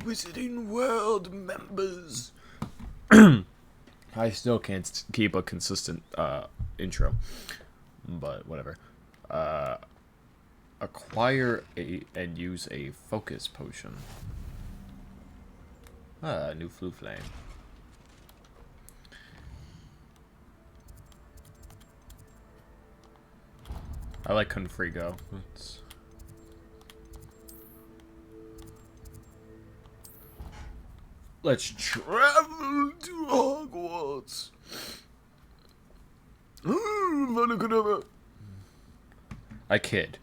Wizarding World members. I still can't keep a consistent intro, but whatever. Acquire and use a focus potion. New Flu Flame. I like Confrigo. Let's travel to Hogwarts. I kid.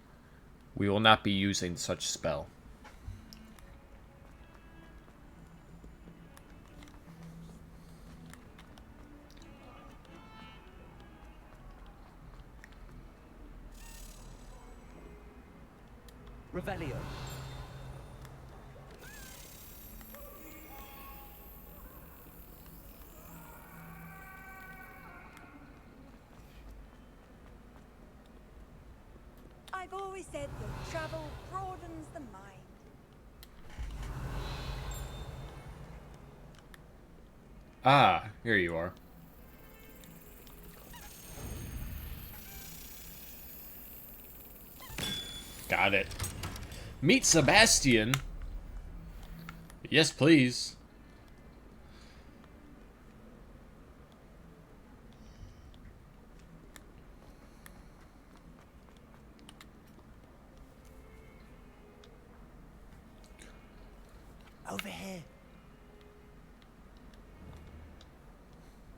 We will not be using such spell. Revelio. I've always said that travel broadens the mind. Ah, here you are. Got it. Meet Sebastian. Yes, please. Over here.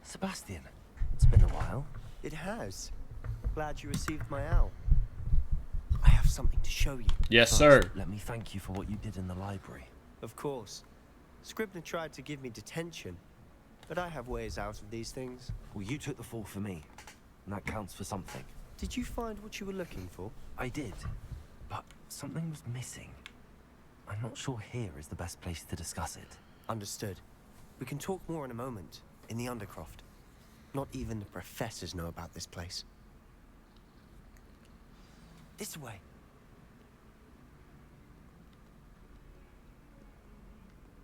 Sebastian, it's been a while. It has. Glad you received my owl. I have something to show you. Yes, First, sir. Let me thank you for what you did in the library. Of course. Scribner tried to give me detention, but I have ways out of these things. Well, you took the fall for me, and that counts for something. Did you find what you were looking for? I did, but something was missing. I'm not sure here is the best place to discuss it. Understood. We can talk more in a moment, in the Undercroft. Not even the professors know about this place. This way.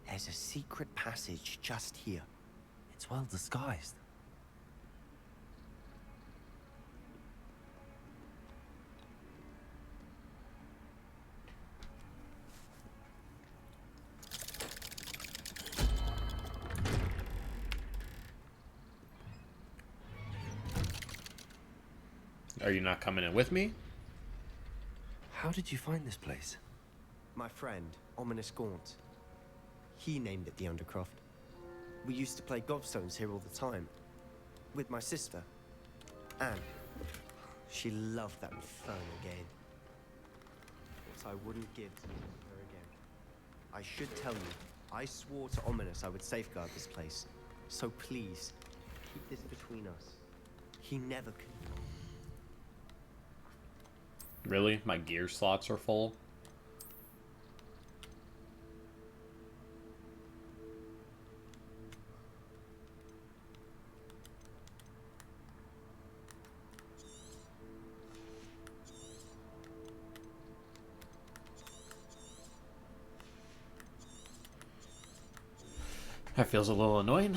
There's a secret passage just here. It's well disguised. Are you not coming in with me? How did you find this place? My friend, Ominous Gaunt. He named it the Undercroft. We used to play gobstones here all the time. With my sister, Anne. She loved that infernal game. What I wouldn't give to meet her again. I should tell you, I swore to Ominous I would safeguard this place. So please, keep this between us. He never could. Really? My gear slots are full? That feels a little annoying.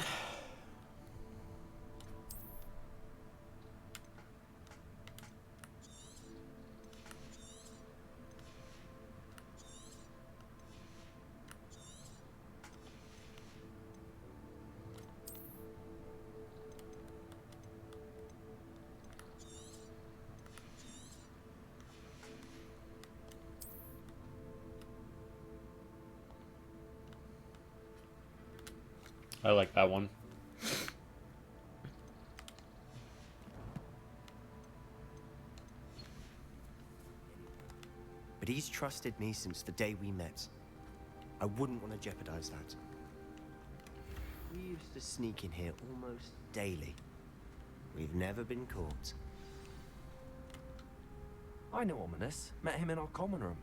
I like that one. But he's trusted me since the day we met. I wouldn't want to jeopardize that. We used to sneak in here almost daily. We've never been caught. I know Ominous. Met him in our common room.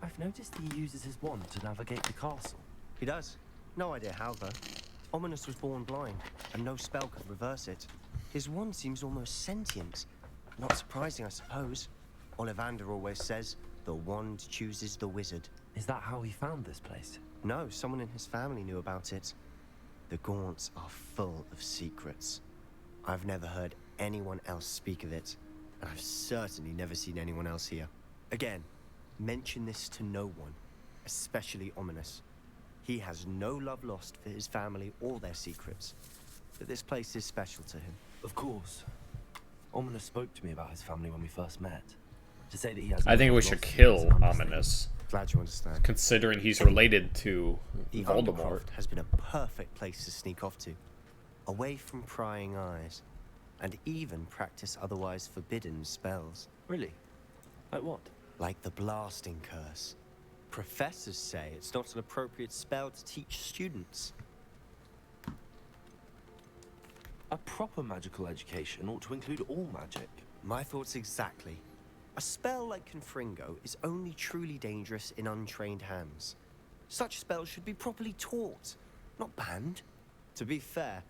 I've noticed he uses his wand to navigate the castle. He does. No idea how, though. Ominous was born blind, and no spell could reverse it. His wand seems almost sentient. Not surprising, I suppose. Ollivander always says, the wand chooses the wizard. Is that how he found this place? No, someone in his family knew about it. The Gaunts are full of secrets. I've never heard anyone else speak of it, and I've certainly never seen anyone else here. Again, mention this to no one, especially Ominous. He has no love lost for his family or their secrets, but this place is special to him. Of course. Ominous spoke to me about his family when we first met. To say that he has I think we should kill Ominous, Glad you understand. considering he's related to The Voldemort. Undercroft has been a perfect place to sneak off to, away from prying eyes, and even practice otherwise forbidden spells, Really? Like what? like the Blasting Curse. Professors say it's not an appropriate spell to teach students. A proper magical education ought to include all magic. My thoughts exactly. A spell like Confringo is only truly dangerous in untrained hands. Such spells should be properly taught, not banned. To be fair,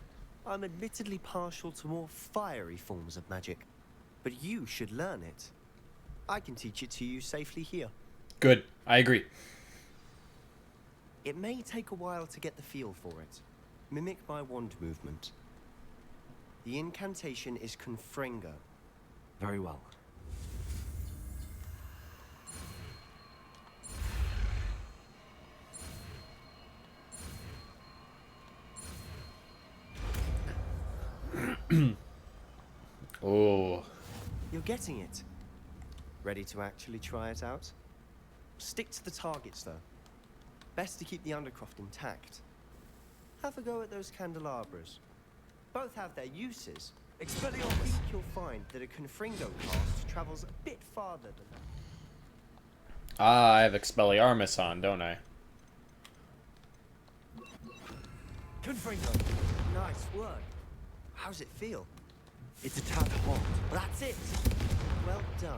I'm admittedly partial to more fiery forms of magic, but you should learn it. I can teach it to you safely here. Good. I agree. It may take a while to get the feel for it. Mimic my wand movement. The incantation is Confringo. Very well. Oh. You're getting it. Ready to actually try it out? Stick to the targets, though. Best to keep the Undercroft intact. Have a go at those candelabras. Both have their uses. I think you'll find that a Confringo cast travels a bit farther than that. Ah, I have Expelliarmus on, don't I? Confringo. Nice work. How's it feel? It's a tad hot. That's it. Well done.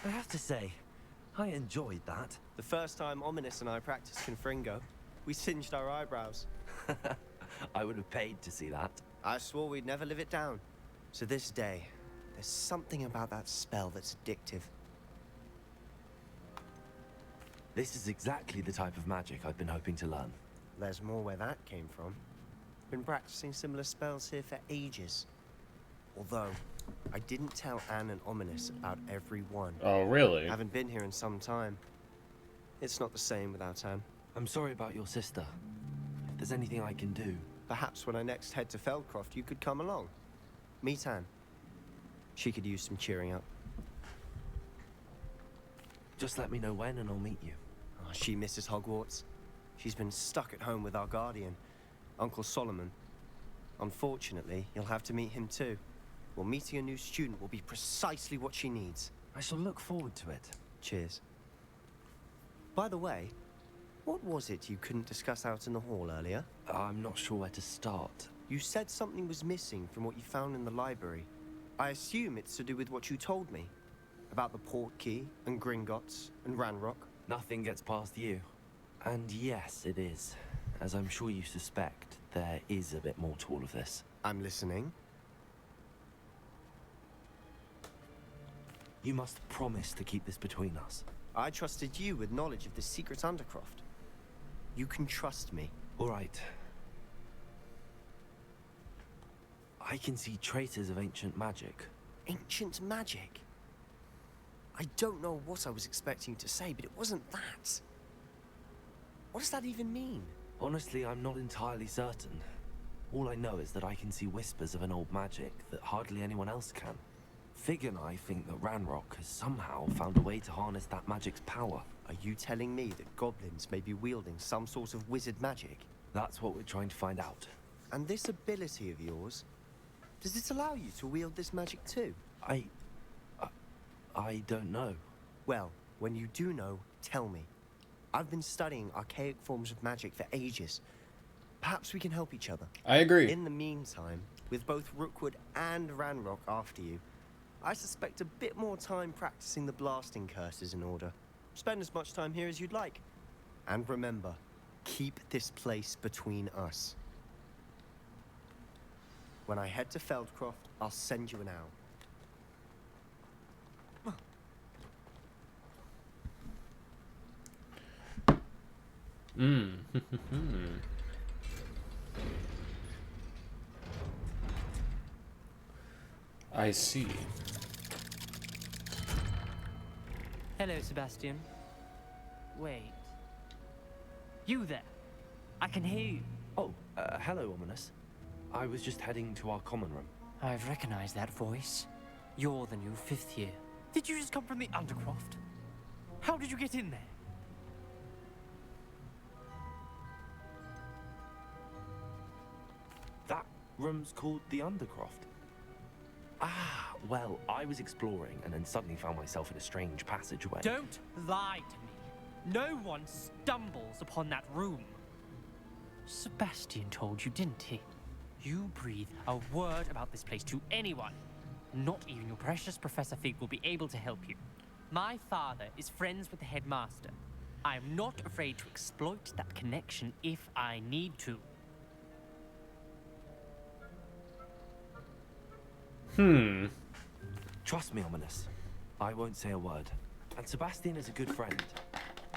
I have to say, I enjoyed that. The first time Ominous and I practiced Confringo, we singed our eyebrows. I would have paid to see that. I swore we'd never live it down. To this day, there's something about that spell that's addictive. This is exactly the type of magic I've been hoping to learn. There's more where that came from. Been practicing similar spells here for ages. Although, I didn't tell Anne and Ominous about every one. Oh, really? Haven't been here in some time. It's not the same without Anne. I'm sorry about your sister. If there's anything I can do... Perhaps when I next head to Feldcroft, you could come along. Meet Anne. She could use some cheering up. Just let me know when and I'll meet you. Oh, she misses Hogwarts. She's been stuck at home with our guardian, Uncle Solomon. Unfortunately, you'll have to meet him too. Well, meeting a new student will be precisely what she needs. I shall look forward to it. Cheers. By the way, what was it you couldn't discuss out in the hall earlier? I'm not sure where to start. You said something was missing from what you found in the library. I assume it's to do with what you told me. About the port key, and Gringotts, and Ranrock. Nothing gets past you. And yes, it is. As I'm sure you suspect, there is a bit more to all of this. I'm listening. You must promise to keep this between us. I trusted you with knowledge of the secret Undercroft. You can trust me. All right. I can see traces of ancient magic. Ancient magic? I don't know what I was expecting to say, but it wasn't that. What does that even mean? Honestly, I'm not entirely certain. All I know is that I can see whispers of an old magic that hardly anyone else can. Fig and I think that Ranrock has somehow found a way to harness that magic's power. Are you telling me that goblins may be wielding some sort of wizard magic? That's what we're trying to find out. And this ability of yours, does it allow you to wield this magic too? I don't know. Well, when you do know, tell me. I've been studying archaic forms of magic for ages. Perhaps we can help each other. I agree. In the meantime, with both Rookwood and Ranrock after you, I suspect a bit more time practicing the blasting curse is in order. Spend as much time here as you'd like. And remember, keep this place between us. When I head to Feldcroft, I'll send you an owl. I see. Hello, Sebastian. Wait. You there? I can hear you. Oh, hello, Ominous. I was just heading to our common room. I've recognized that voice. You're the new 5th year. Did you just come from the Undercroft? How did you get in there? That room's called the Undercroft. Ah, well, I was exploring and then suddenly found myself in a strange passageway. Don't lie to me. No one stumbles upon that room. Sebastian told you, didn't he? You breathe a word about this place to anyone. Not even your precious Professor Fig will be able to help you. My father is friends with the headmaster. I am not afraid to exploit that connection if I need to. Trust me, Ominous. I won't say a word. And Sebastian is a good friend.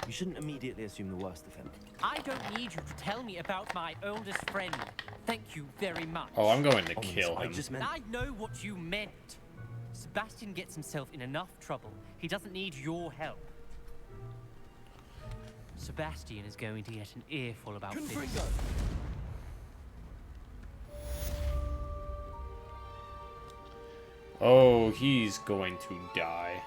You shouldn't immediately assume the worst of him. I don't need you to tell me about my oldest friend. Thank you very much. Oh, I'm going to Ominous, kill I him. just meant... I know what you meant. Sebastian gets himself in enough trouble. He doesn't need your help. Sebastian is going to get an earful about this. Confringo! Oh, he's going to die.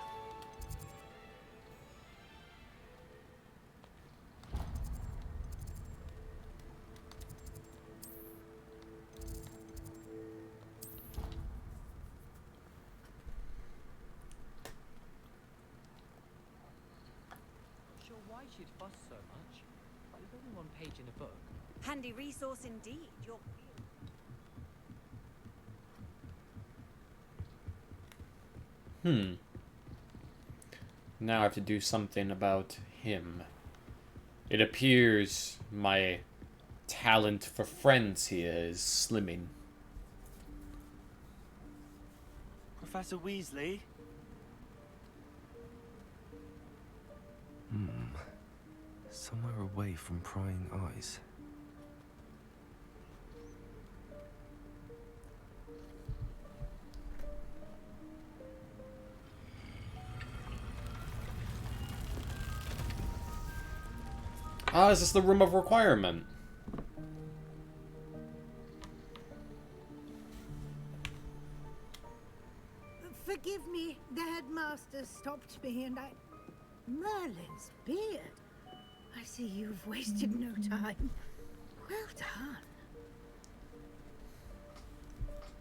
Sure why she'd fuss so much. But there's only one page in a book. Handy resource indeed. You're Now I have to do something about him. It appears my talent for friends here is slimming. Professor Weasley? Somewhere away from prying eyes. Ah, is this the room of requirement? Forgive me, the headmaster stopped me and I... Merlin's beard. I see you've wasted no time. Well done.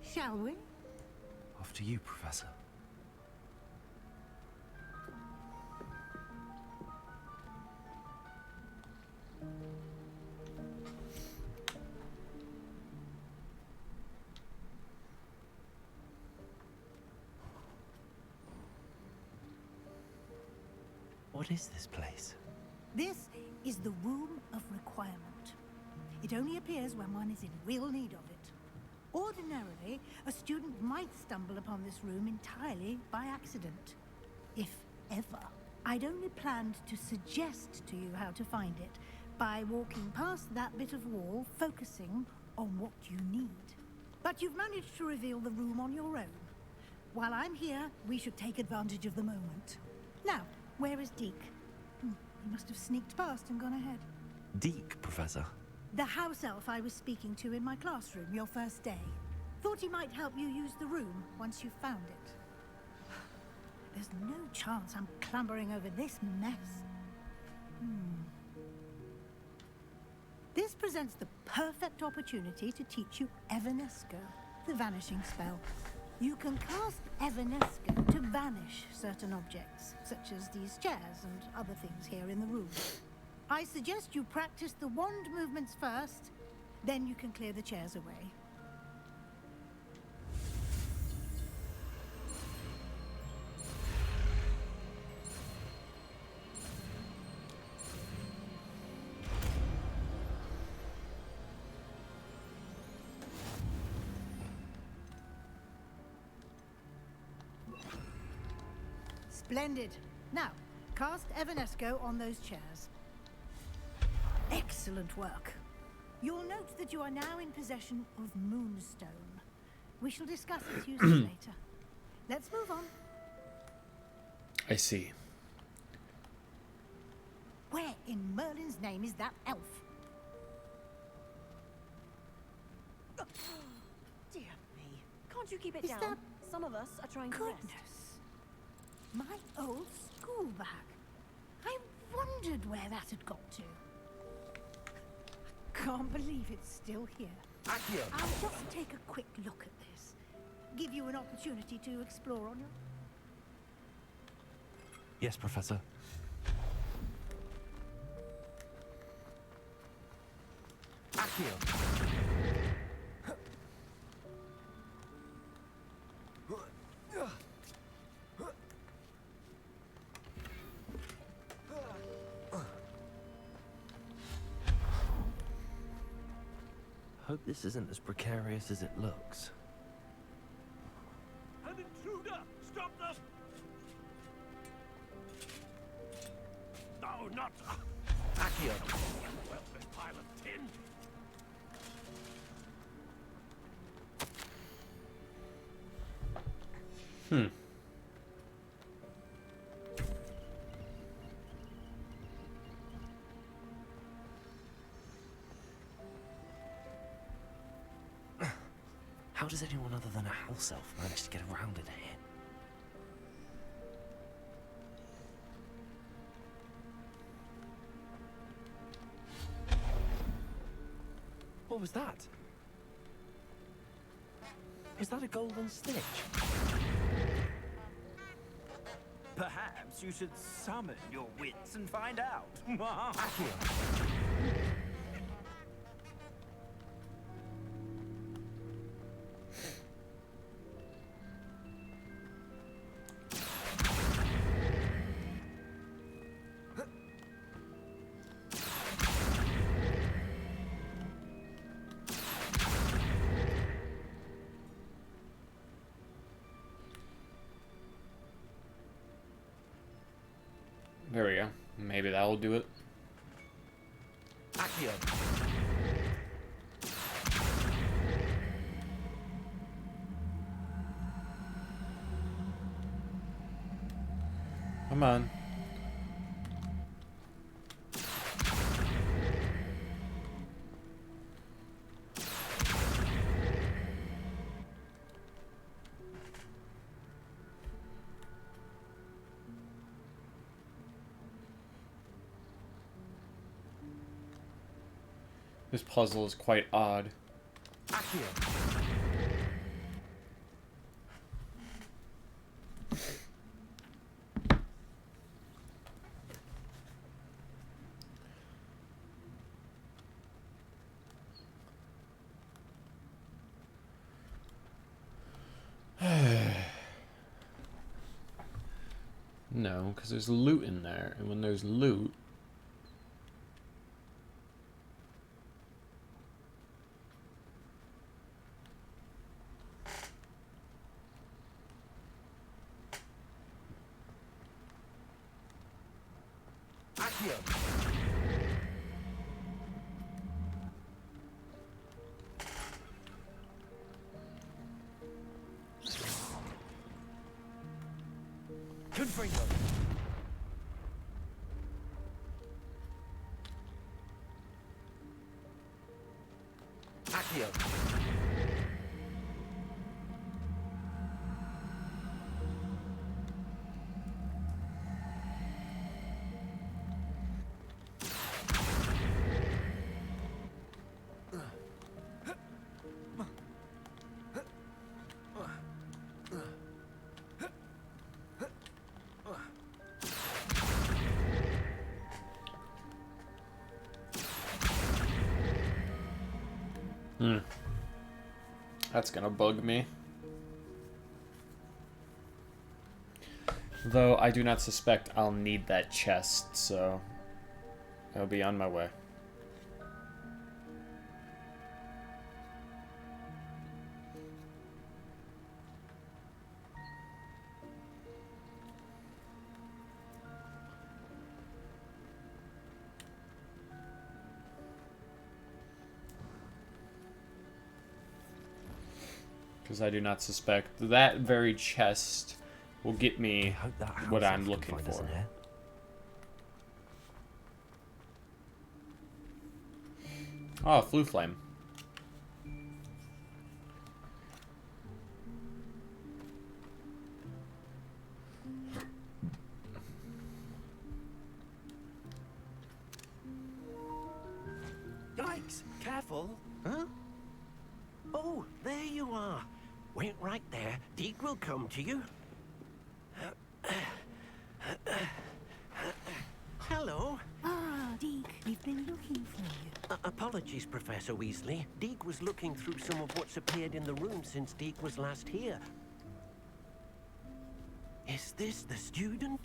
Shall we? After you, Professor. What is this place? This is the Room of Requirement. It only appears when one is in real need of it. Ordinarily, a student might stumble upon this room entirely by accident. If ever. I'd only planned to suggest to you how to find it by walking past that bit of wall, focusing on what you need. But you've managed to reveal the room on your own. While I'm here, we should take advantage of the moment. Now, where is Deke? He must have sneaked past and gone ahead. Deke, Professor. The house elf I was speaking to in my classroom your first day. Thought he might help you use the room once you found it. There's no chance I'm clambering over this mess. This presents the perfect opportunity to teach you Evanesco, the vanishing spell. You can cast Evanesco to vanish certain objects, such as these chairs and other things here in the room. I suggest you practice the wand movements first, then you can clear the chairs away. Splendid. Now, cast Evanesco on those chairs. Excellent work. You'll note that you are now in possession of Moonstone. We shall discuss its uses later. Let's move on. I see. Where in Merlin's name is that elf? Dear me. Can't you keep it Is down? that- Some of us are trying to rest. Goodness. My old school bag. I wondered where that had got to. Can't believe it's still here. Accio! I'll just take a quick look at this. Give you an opportunity to explore on your... Yes, Professor. Accio! Hope this isn't as precarious as it looks. An intruder! Stop them! No, not... Accio! Welcome, pile of tin! How does anyone other than a house elf manage to get around in here? What was that? Is that a golden stitch? Perhaps you should summon your wits and find out. Accio! There we go. Maybe that'll do it. Accio! Come on. This puzzle is quite odd. Accio! No, because there's loot in there, and when there's loot... Accio! Confringo! Accio! That's gonna bug me. Though I do not suspect I'll need that chest, so I'll be on my way. Because I do not suspect that very chest will get I me hope that house what I'm elf can looking find us for. in here. Oh, Flue Flame. Yikes! Careful! Huh? Oh, there you are. Wait right there. Deke will come to you. Hello. Ah, Deke, we've been looking for you. Apologies, Professor Weasley. Deke was looking through some of what's appeared in the room since Deke was last here. Is this the student?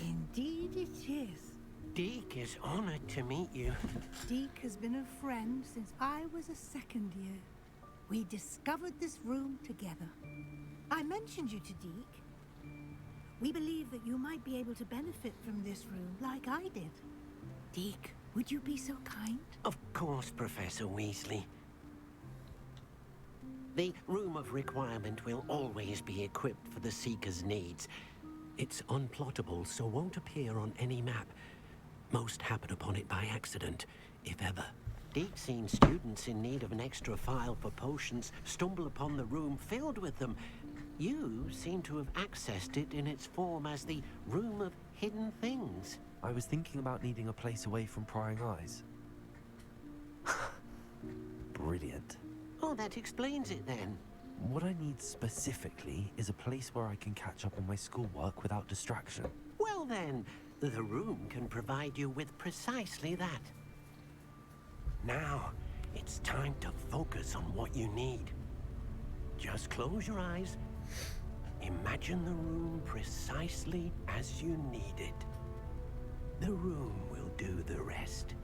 Indeed it is. Deke is honored to meet you. Deke has been a friend since I was a second year. We discovered this room together. I mentioned you to Deke. We believe that you might be able to benefit from this room like I did. Deke, would you be so kind? Of course, Professor Weasley. The Room of Requirement will always be equipped for the Seeker's needs. It's unplottable, so won't appear on any map. Most happen upon it by accident, if ever. Deep-seen students in need of an extra file for potions stumble upon the room filled with them. You seem to have accessed it in its form as the Room of Hidden Things. I was thinking about needing a place away from prying eyes. Brilliant. Oh, that explains it then. What I need specifically is a place where I can catch up on my schoolwork without distraction. Well then, the room can provide you with precisely that. Now, it's time to focus on what you need. Just close your eyes. Imagine the room precisely as you need it. The room will do the rest.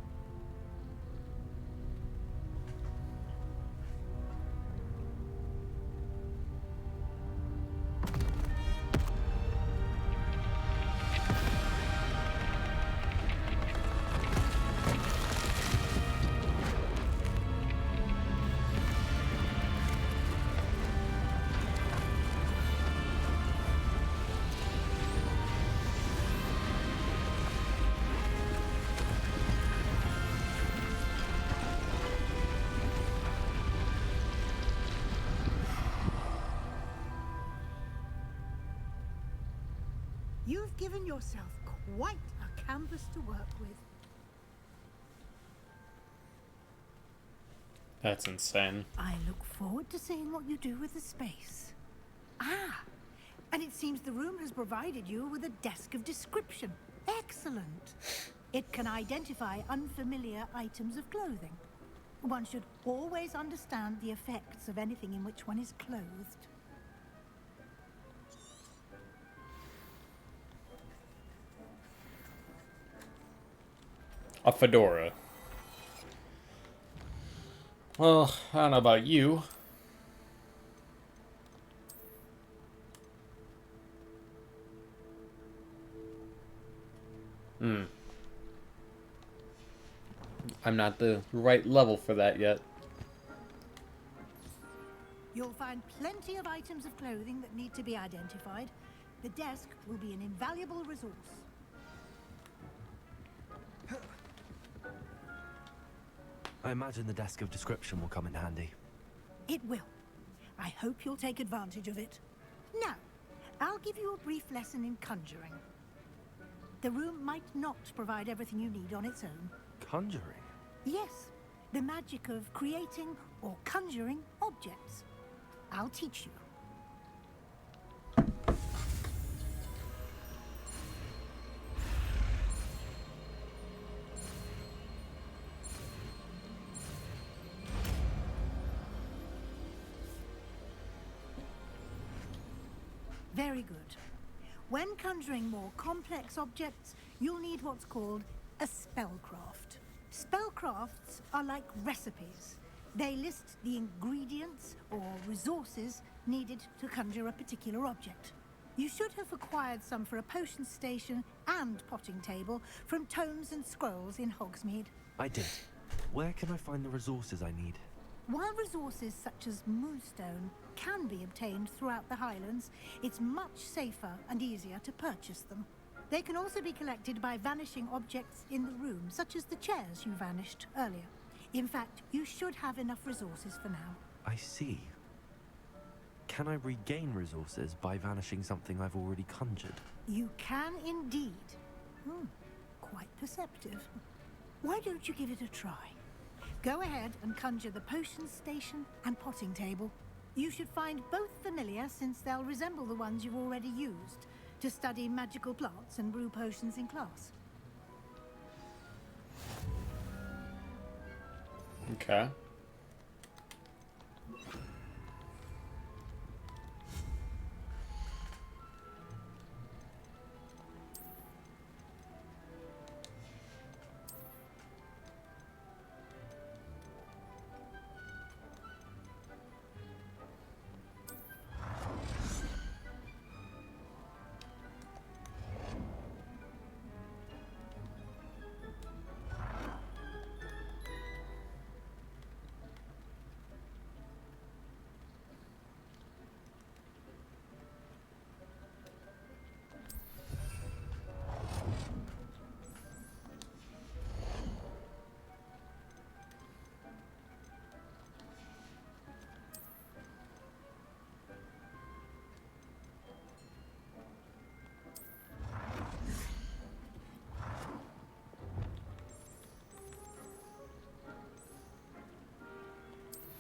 You've given yourself quite a canvas to work with. That's insane. I look forward to seeing what you do with the space. Ah, and it seems the room has provided you with a desk of description. Excellent. It can identify unfamiliar items of clothing. One should always understand the effects of anything in which one is clothed. A fedora. Well, I don't know about you. I'm not the right level for that yet. You'll find plenty of items of clothing that need to be identified. The desk will be an invaluable resource. I imagine the desk of description will come in handy. It will. I hope you'll take advantage of it. Now, I'll give you a brief lesson in conjuring. The room might not provide everything you need on its own. Conjuring? Yes, the magic of creating or conjuring objects. I'll teach you. Very good. When conjuring more complex objects, you'll need what's called a spellcraft. Spellcrafts are like recipes. They list the ingredients or resources needed to conjure a particular object. You should have acquired some for a potion station and potting table from tomes and scrolls in Hogsmeade. I did. Where can I find the resources I need? While resources such as moonstone can be obtained throughout the Highlands, it's much safer and easier to purchase them. They can also be collected by vanishing objects in the room, such as the chairs you vanished earlier. In fact, you should have enough resources for now. I see. Can I regain resources by vanishing something I've already conjured? You can indeed. Quite perceptive. Why don't you give it a try? Go ahead and conjure the potions station and potting table. You should find both familiar, since they'll resemble the ones you've already used to study magical plants and brew potions in class. Okay.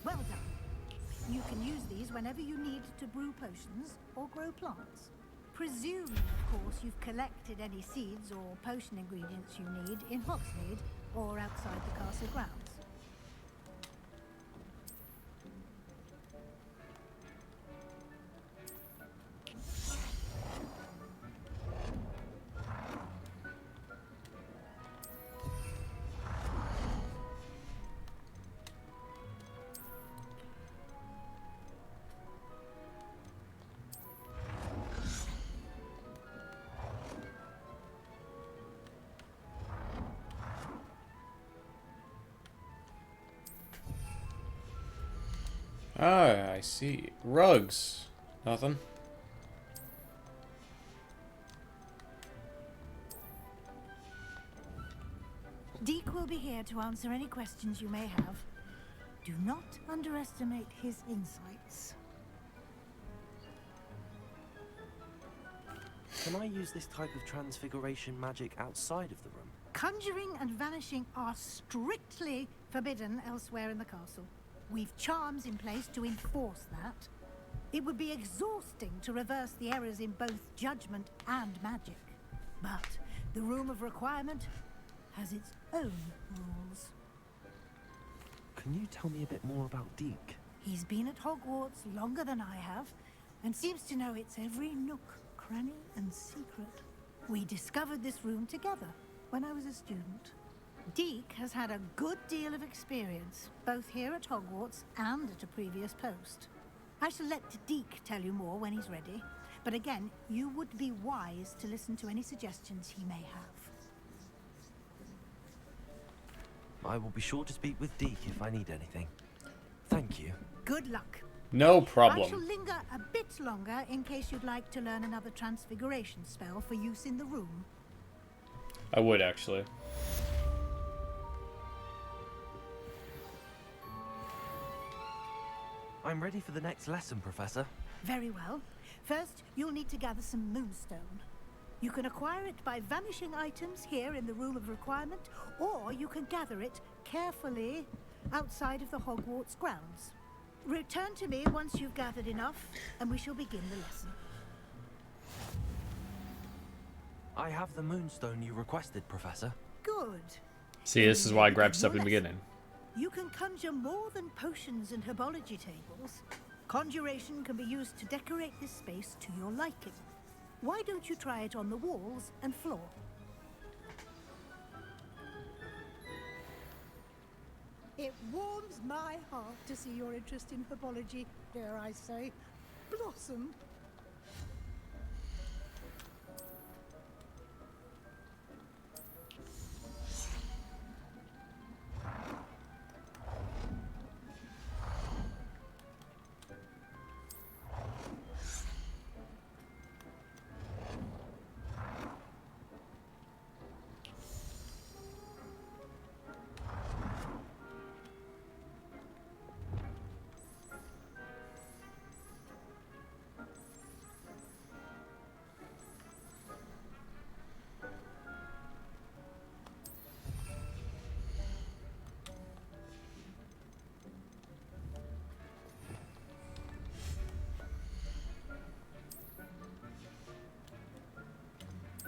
Well done. You can use these whenever you need to brew potions or grow plants. Presuming, of course, you've collected any seeds or potion ingredients you need in Hogsmeade or outside the castle grounds. Ah, I see. Rugs. Nothing. Deke will be here to answer any questions you may have. Do not underestimate his insights. Can I use this type of transfiguration magic outside of the room? Conjuring and vanishing are strictly forbidden elsewhere in the castle. We've charms in place to enforce that. It would be exhausting to reverse the errors in both judgment and magic. But the Room of Requirement has its own rules. Can you tell me a bit more about Deke? He's been at Hogwarts longer than I have, and seems to know its every nook, cranny, and secret. We discovered this room together when I was a student. Deke has had a good deal of experience, both here at Hogwarts and at a previous post. I shall let Deke tell you more when he's ready, but again, you would be wise to listen to any suggestions he may have. I will be sure to speak with Deke if I need anything. Thank you. Good luck. No I shall problem. linger a bit longer in case you'd like to learn another transfiguration spell for use in the room. I would, actually. I'm ready for the next lesson, Professor. Very well. First, you'll need to gather some moonstone. You can acquire it by vanishing items here in the Room of Requirement, or you can gather it carefully outside of the Hogwarts grounds. Return to me once you've gathered enough, and we shall begin the lesson. I have the moonstone you requested, Professor. Good. See, this is why I grabbed stuff in the beginning. You can conjure more than potions and herbology tables. Conjuration can be used to decorate this space to your liking. Why don't you try it on the walls and floor? It warms my heart to see your interest in herbology, dare I say, blossom.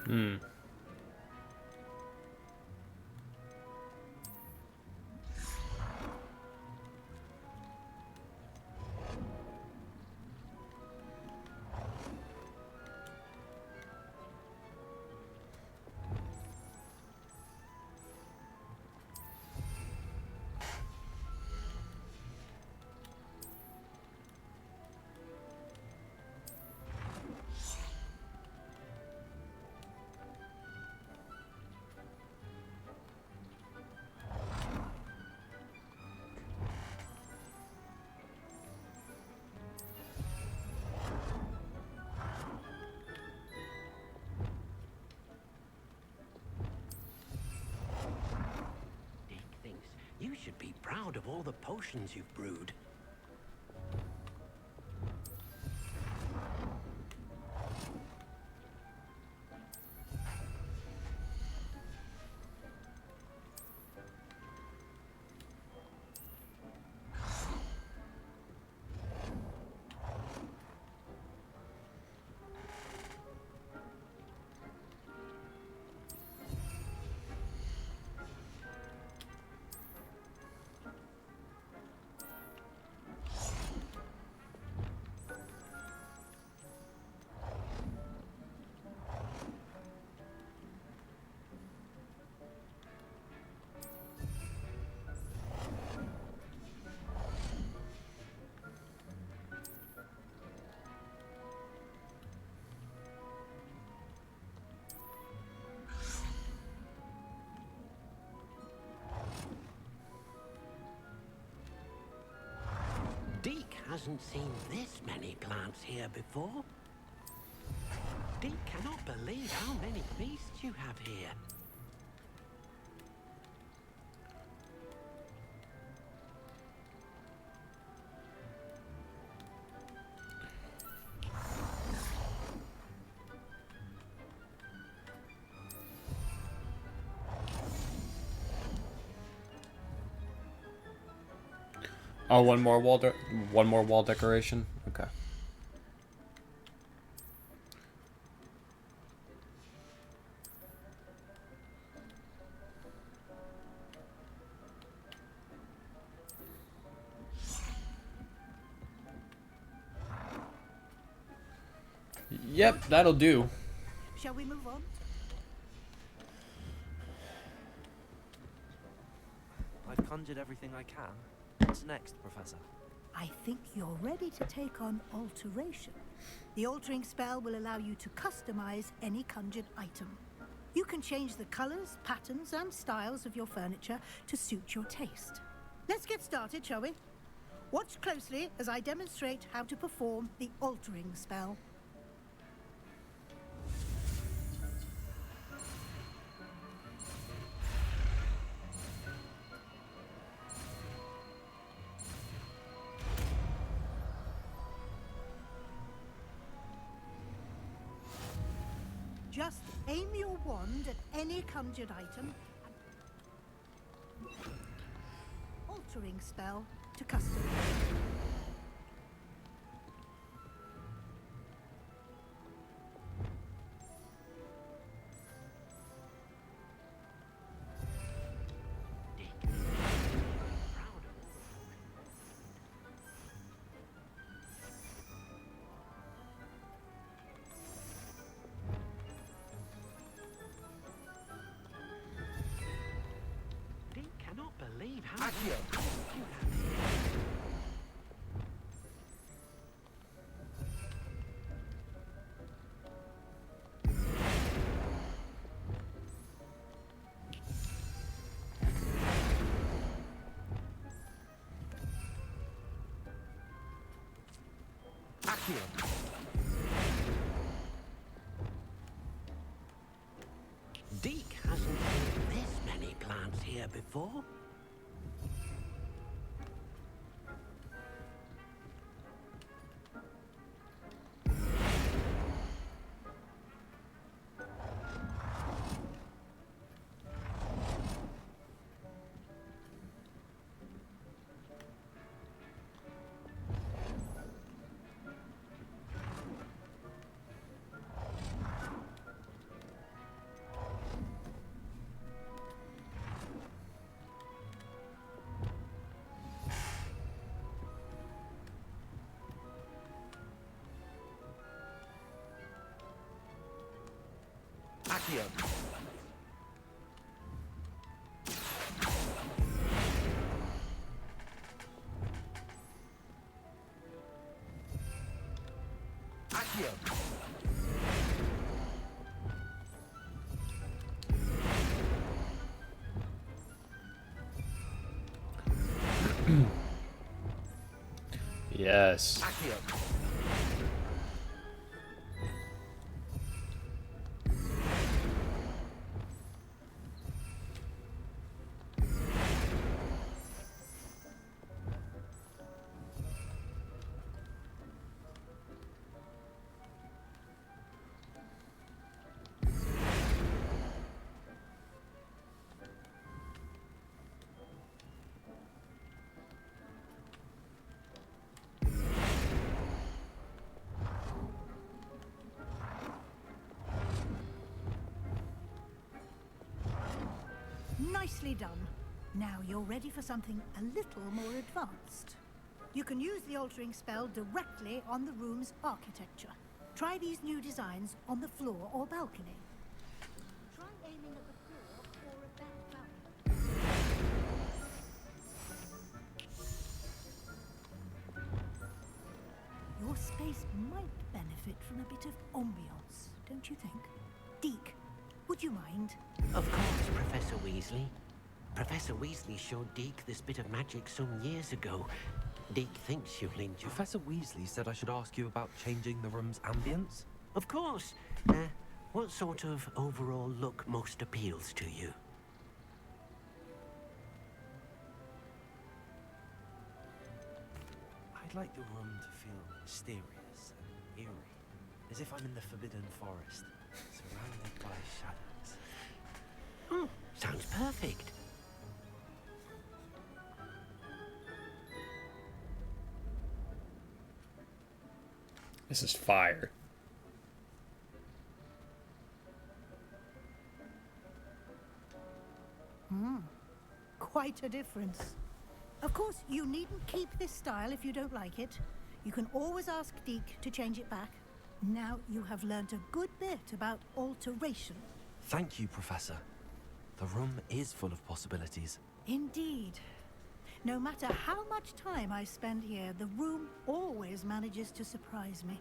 Hmm. Dick thinks you should be proud of all the potions you've brewed. Deke hasn't seen this many plants here before. Deke cannot believe how many beasts you have here. Oh, one more wall decoration. Okay. Yep, that'll do. Shall we move on? I've conjured everything I can. What's next, Professor? I think you're ready to take on alteration. The altering spell will allow you to customize any conjured item. You can change the colors, patterns, and styles of your furniture to suit your taste. Let's get started, shall we? Watch closely as I demonstrate how to perform the altering spell. Just aim your wand at any conjured item. Altering spell to customize. Deke cannot believe how many beasts you have here. Deke hasn't seen this many plants here before. Accio. Accio. Yes. Accio. Nicely done. Now you're ready for something a little more advanced. You can use the altering spell directly on the room's architecture. Try these new designs on the floor or balcony. Try aiming at the floor or at that balcony. Your space might benefit from a bit of ambiance, don't you think? Deke, would you mind? Of course, Professor Weasley. Professor Weasley showed Deke this bit of magic some years ago. Deke thinks you'll enjoy. Professor Weasley said I should ask you about changing the room's ambience. Of course. What sort of overall look most appeals to you? I'd like the room to feel mysterious and eerie, as if I'm in the Forbidden Forest, surrounded by shadows. Oh, sounds perfect. This is fire. Quite a difference. Of course, you needn't keep this style if you don't like it. You can always ask Deke to change it back. Now you have learnt a good bit about alteration. Thank you, Professor. The room is full of possibilities. Indeed. No matter how much time I spend here, the room always manages to surprise me.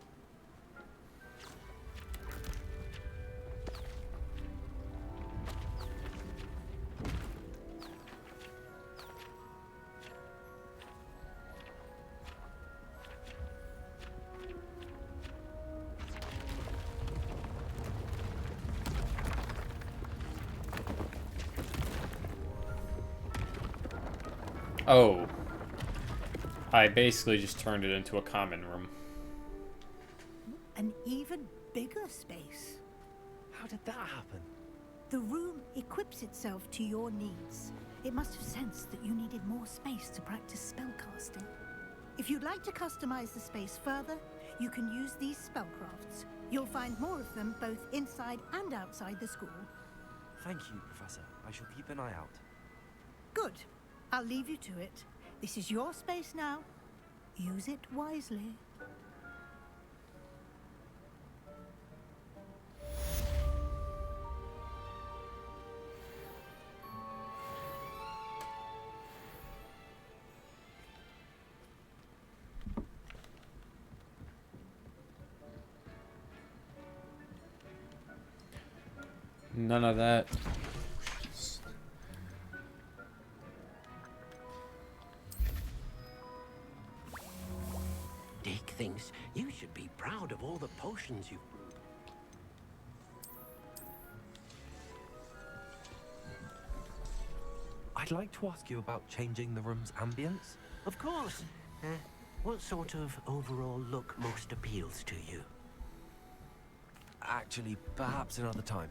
Oh. I basically just turned it into a common room. An even bigger space. How did that happen? The room equips itself to your needs. It must have sensed that you needed more space to practice spellcasting. If you'd like to customize the space further, you can use these spellcrafts. You'll find more of them both inside and outside the school. Thank you, Professor. I shall keep an eye out. Good. I'll leave you to it. This is your space now. Use it wisely. None of that. Deke thinks you should be proud of all the potions you... I'd like to ask you about changing the room's ambience. Of course. What sort of overall look most appeals to you? Actually, perhaps another time.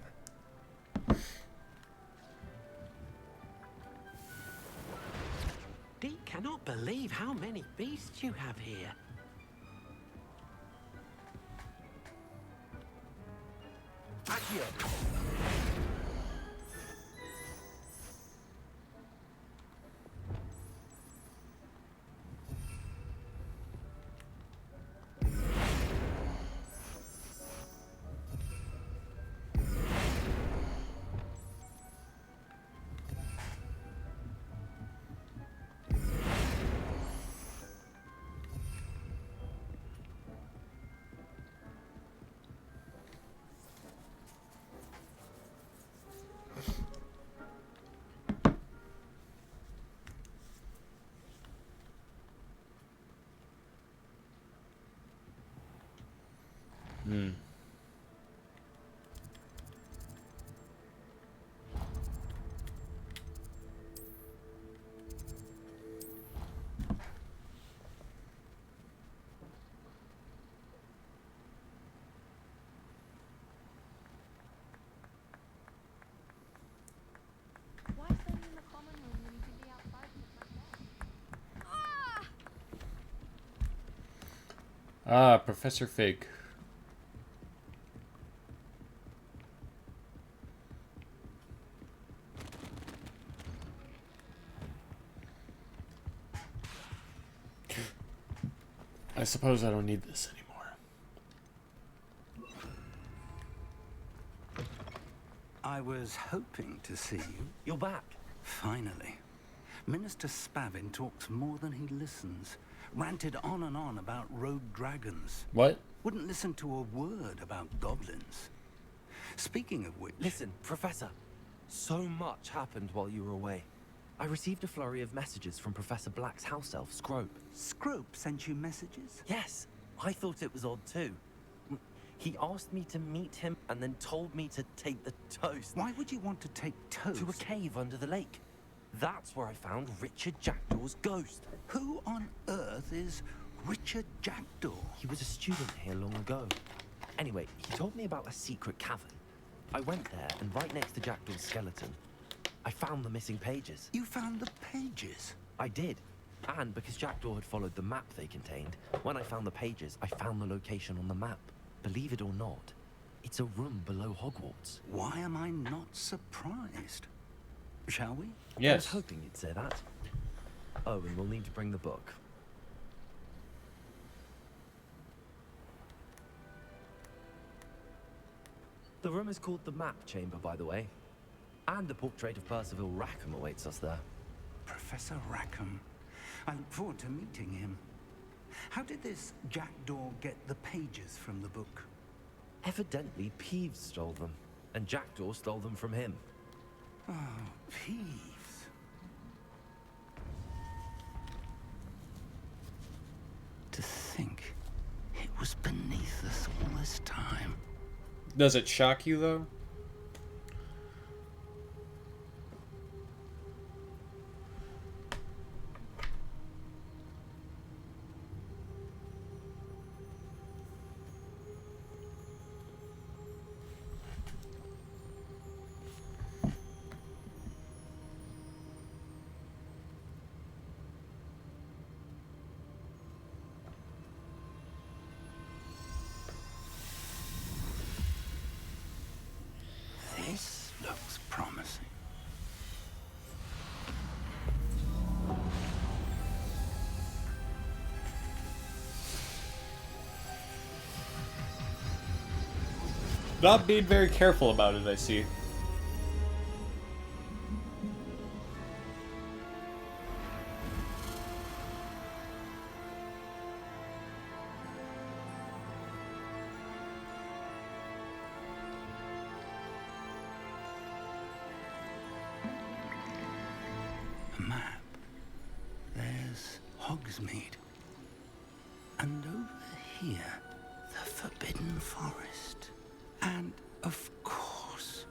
Deke cannot believe how many beasts you have here. Accio! Hmm. Why stand in the common room when you can be outside with my dad? Ah, Professor Fig. I suppose I don't need this anymore. I was hoping to see you. You're back. Finally. Minister Spavin talks more than he listens. Ranted on and on about rogue dragons. What? Wouldn't listen to a word about goblins. Speaking of which... Listen, Professor. So much happened while you were away. I received a flurry of messages from Professor Black's house elf, Scrope. Scrope sent you messages? Yes, I thought it was odd too. He asked me to meet him and then told me to take the toast. Why would you want to take toast? To a cave under the lake. That's where I found Richard Jackdaw's ghost. Who on earth is Richard Jackdaw? He was a student here long ago. Anyway, he told me about a secret cavern. I went there, and right next to Jackdaw's skeleton, I found the missing pages. You found the pages? I did. And because Jackdaw had followed the map they contained, when I found the pages, I found the location on the map. Believe it or not, it's a room below Hogwarts. Why am I not surprised? Shall we? I was Yes. hoping you'd say that. Oh, and we'll need to bring the book. The room is called the Map Chamber, by the way. And the portrait of Percival Rackham awaits us there. Professor Rackham. I look forward to meeting him. How did this Jackdaw get the pages from the book? Evidently, Peeves stole them, and Jackdaw stole them from him. Oh, Peeves. To think it was beneath us all this time. Does it shock you, though? This looks promising. Not being very careful about it, I see. A map. There's Hogsmeade. And over here, the Forbidden Forest. And, of course,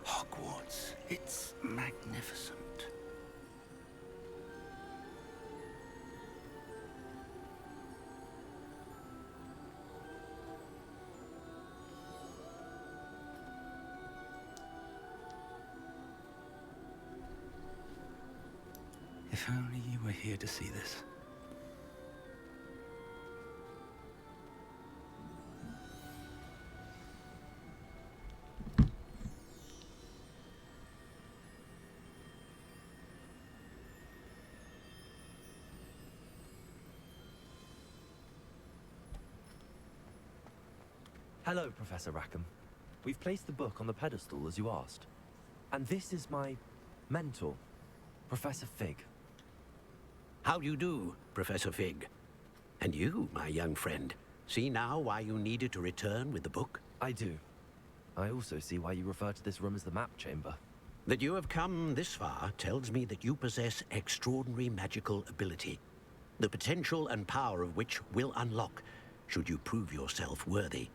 Hogwarts. It's magnificent. If only you were here to see this. Hello, Professor Rackham. We've placed the book on the pedestal as you asked. And this is my mentor, Professor Fig. How do you do, Professor Fig? And you, my young friend, see now why you needed to return with the book? I do. I also see why you refer to this room as the Map Chamber. That you have come this far tells me that you possess extraordinary magical ability, the potential and power of which will unlock should you prove yourself worthy.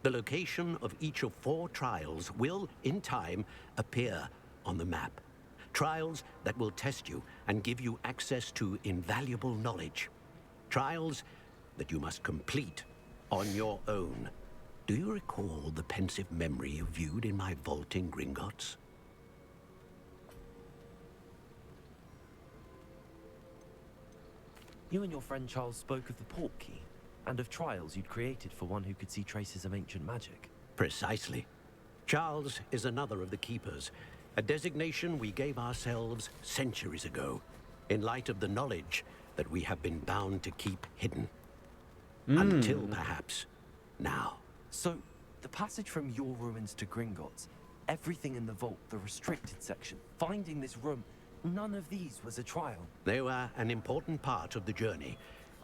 The location of each of 4 trials will, in time, appear on the map. Trials that will test you and give you access to invaluable knowledge. Trials that you must complete on your own. Do you recall the pensive memory you viewed in my vault in Gringotts? You and your friend Charles spoke of the port key, and of trials you'd created for one who could see traces of ancient magic. Precisely. Charles is another of the Keepers, a designation we gave ourselves centuries ago, in light of the knowledge that we have been bound to keep hidden. Until, perhaps, now. So, the passage from your ruins to Gringotts, everything in the vault, the restricted section, finding this room, none of these was a trial. They were an important part of the journey,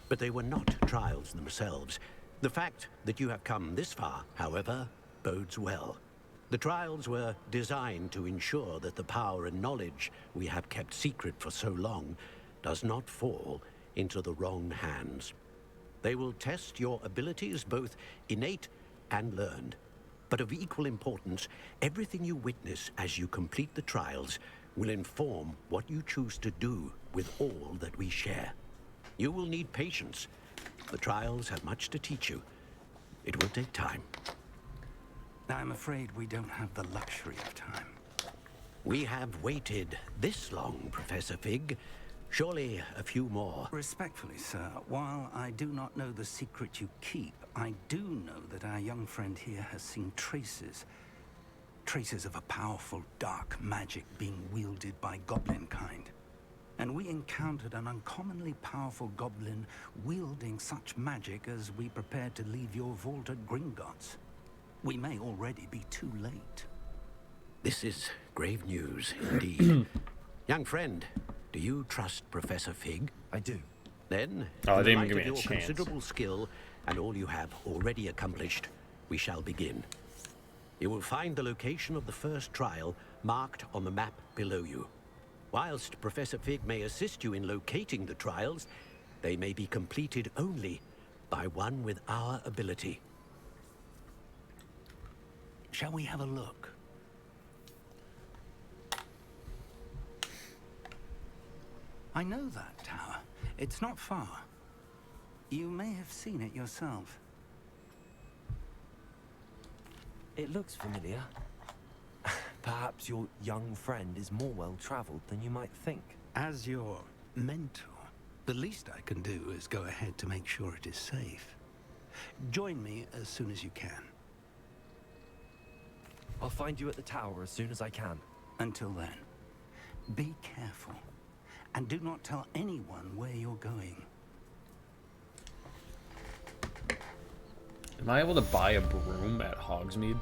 but they were not trials themselves. The fact that you have come this far, however, bodes well. The trials were designed to ensure that the power and knowledge we have kept secret for so long does not fall into the wrong hands. They will test your abilities, both innate and learned. But of equal importance, everything you witness as you complete the trials will inform what you choose to do with all that we share. You will need patience. The trials have much to teach you. It will take time. I'm afraid we don't have the luxury of time. We have waited this long, Professor Fig. Surely a few more. Respectfully, sir, while I do not know the secret you keep, I do know that our young friend here has seen traces of a powerful dark magic being wielded by goblin kind. And we encountered an uncommonly powerful goblin wielding such magic as we prepared to leave your vault at Gringotts. We may already be too late. This is grave news, indeed. Young friend, do you trust Professor Fig? I do. Then, Oh, in they the didn't light give of me a your chance. considerable skill and all you have already accomplished, we shall begin. You will find the location of the first trial marked on the map below you. Whilst Professor Fig may assist you in locating the trials, they may be completed only by one with our ability. Shall we have a look? I know that tower. It's not far. You may have seen it yourself. It looks familiar. Perhaps your young friend is more well-traveled than you might think. As your mentor, the least I can do is go ahead to make sure it is safe. Join me as soon as you can. I'll find you at the tower as soon as I can. Until then, be careful. And do not tell anyone where you're going. Am I able to buy a broom at Hogsmeade?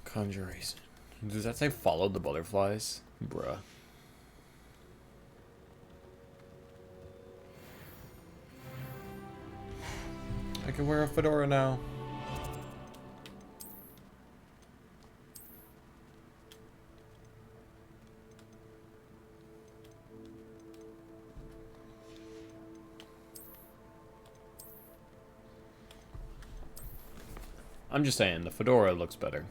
Conjuration. Does that say follow the butterflies? Bruh. I can wear a fedora now. I'm just saying, the fedora looks better.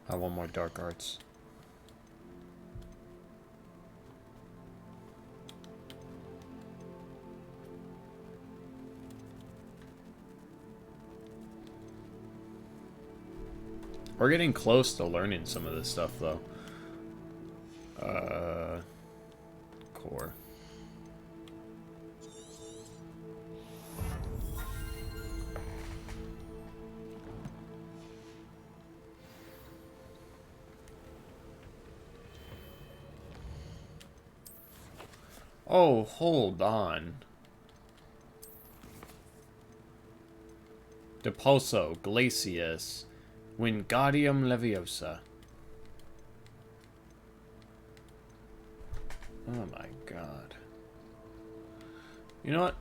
I want more dark arts. We're getting close to learning some of this stuff, though. Core. Oh, hold on. Depulso, Glacius, Wingardium Leviosa. Oh my god. You know what?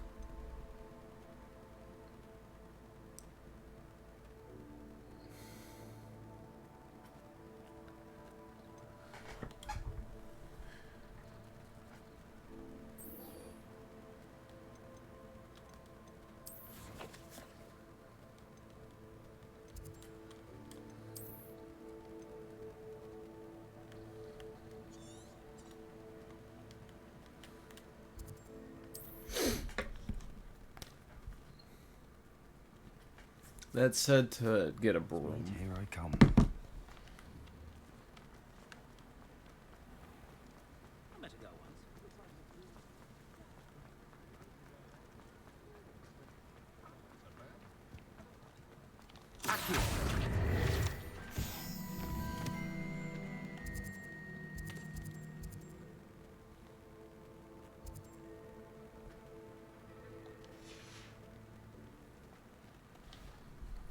That said to get a broom. Right, here I come.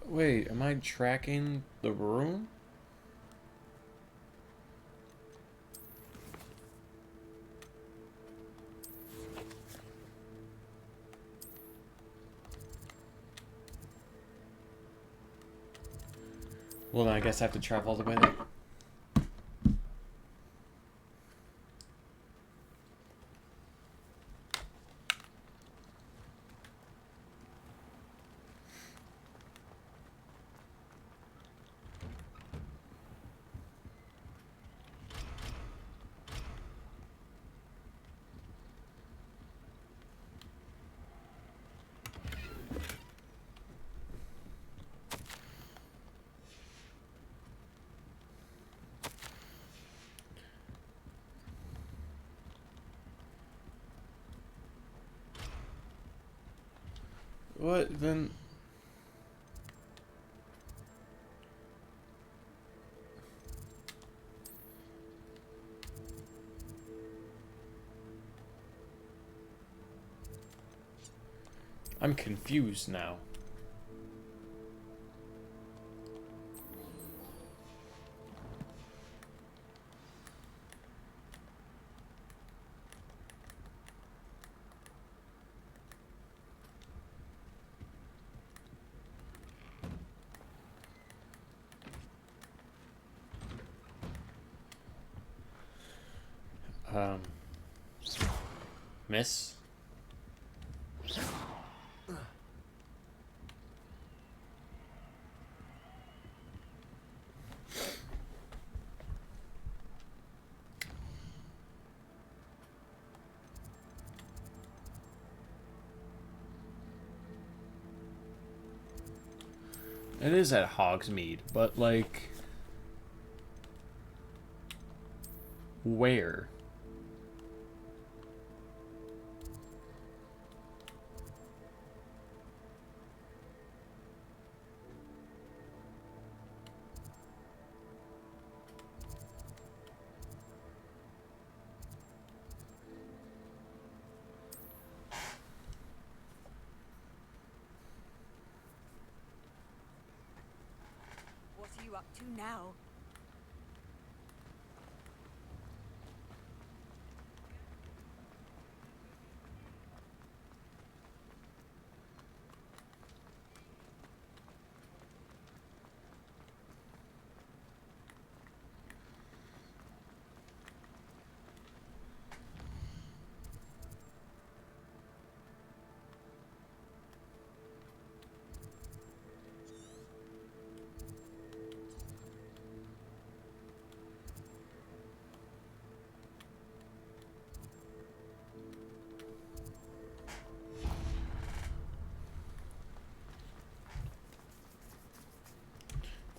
Wait, am I tracking the room? Well, then I guess I have to travel all the way there. What then? I'm confused now. Miss? It is at Hogsmeade, but like... where? What are you up to now?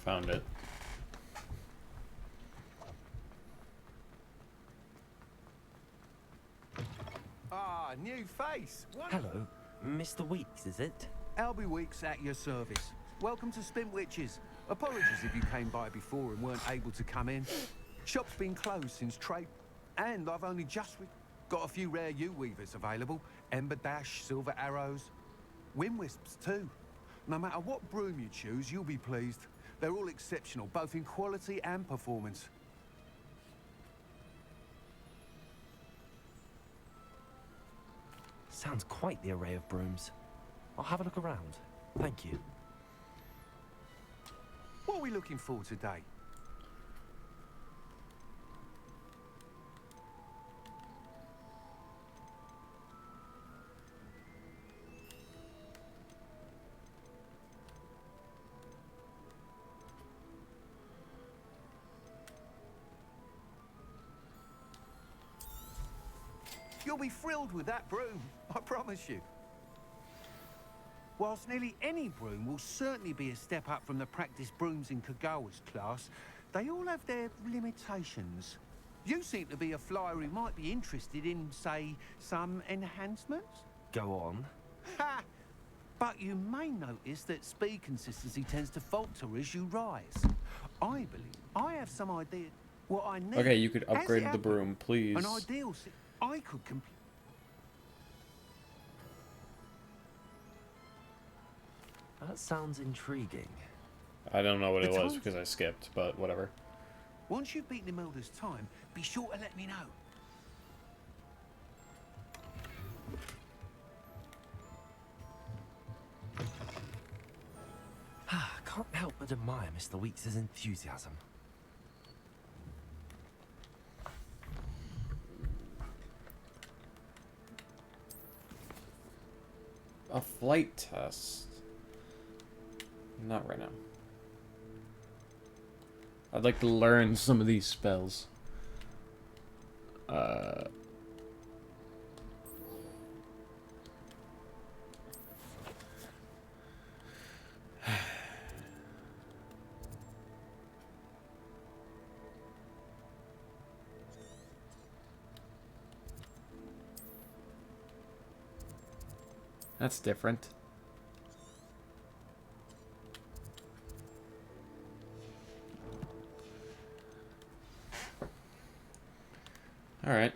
Found it. Ah, new face. Hello, Mr. Weeks, is it? Albie Weeks at your service. Welcome to Spintwitches. Apologies if you came by before and weren't able to come in. Shop's been closed since trade, and I've only just got a few rare U-weavers available. Ember Dash, Silver Arrows, Wind Wisps too. No matter what broom you choose, you'll be pleased. They're all exceptional, both in quality and performance. Sounds quite the array of brooms. I'll have a look around. Thank you. What are we looking for today? You'll be thrilled with that broom, I promise you. Whilst nearly any broom will certainly be a step up from the practice brooms in Kagawa's class, they all have their limitations. You seem to be a flyer who might be interested in, say, some enhancements? Go on. Ha! But you may notice that speed consistency tends to falter as you rise. I believe I have some idea what I need. Okay, you could As it upgrade the happened, broom, please. An ideal I could complete. That sounds intriguing. I don't know what it The was time- because I skipped, but whatever. Once you've beaten Imelda's time, be sure to let me know. Can't help but admire Mr. Weeks' enthusiasm. A flight test. Not right now. I'd like to learn some of these spells. That's different. All right.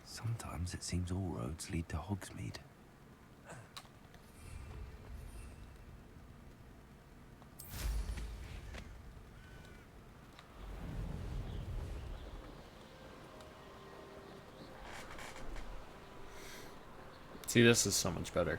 Sometimes it seems all roads lead to Hogsmeade. See, this is so much better.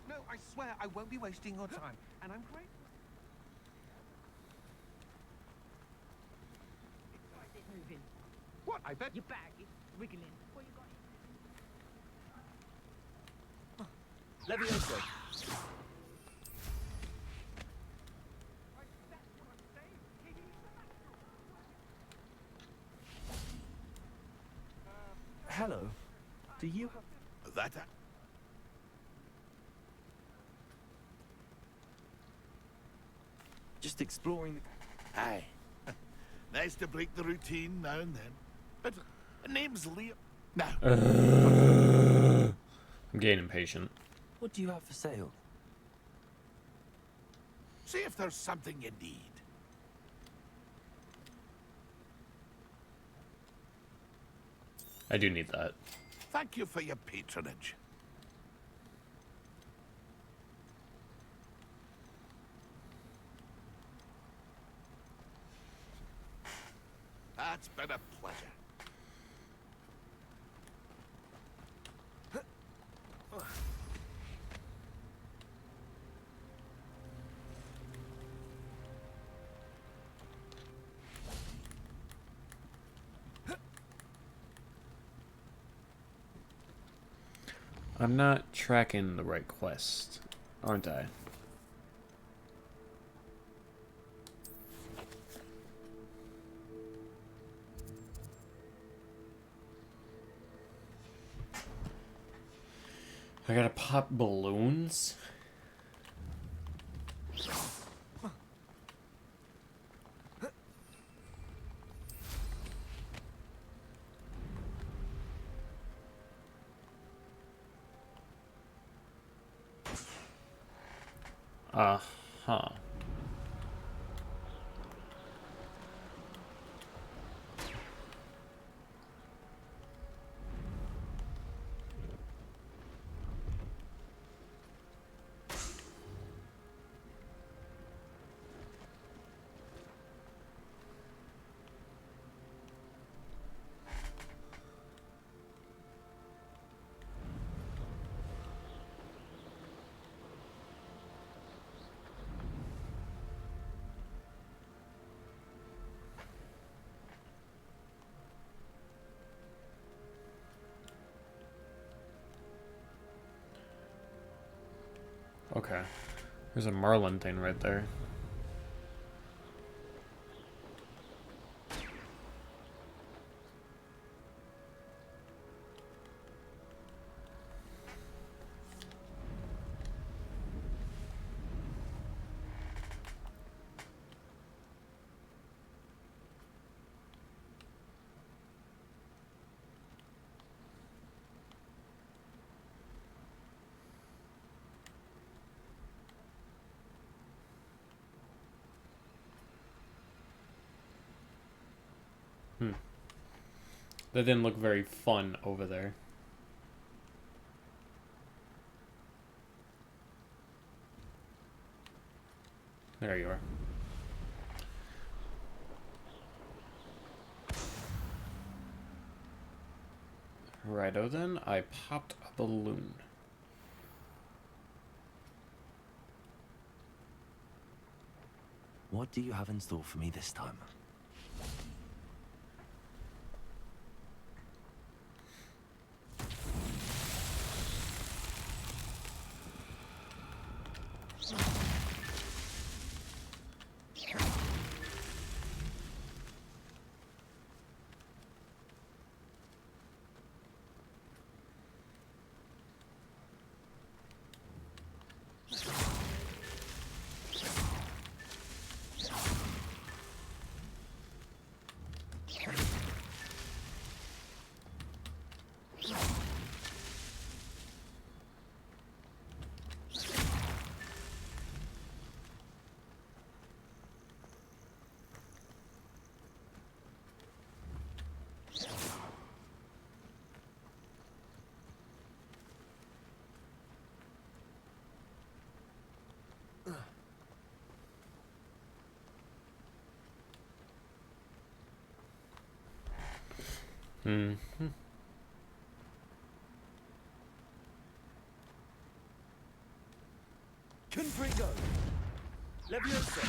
No, I swear I won't be wasting your time, and I'm grateful. Moving. What? I bet. Your bag is wiggling. What you got? Levioso. Hello. Do you have... That... Just exploring the... Aye. Nice to break the routine now and then. But name's Liam. Now, I'm getting impatient. What do you have for sale? see if there's something you need. I do need that. Thank you for your patronage. That's been a pleasure. I'm not tracking the right quest, aren't I? I gotta pop balloons? Uh-huh. Okay. There's a Merlin thing right there. That didn't look very fun over there. There you are. Righto then, I popped a balloon. What do you have in store for me this time? Mm-hmm. Confringo! Leviosa!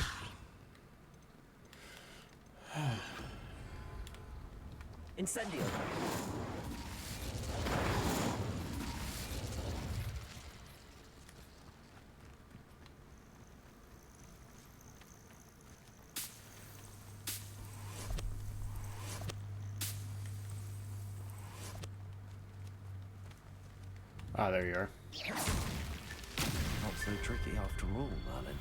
Incendio! Ah, there you are. Not so tricky after all, Merlin.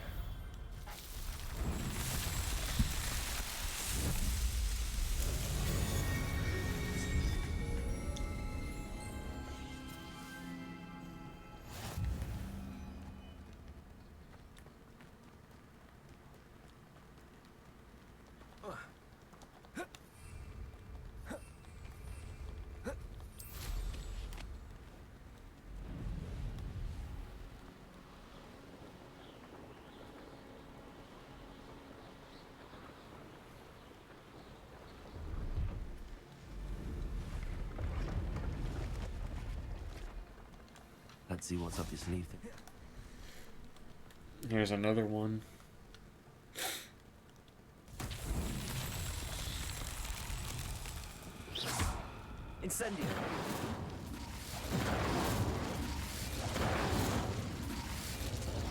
Let's see what's up your sleeve. Here's another one. Incendio!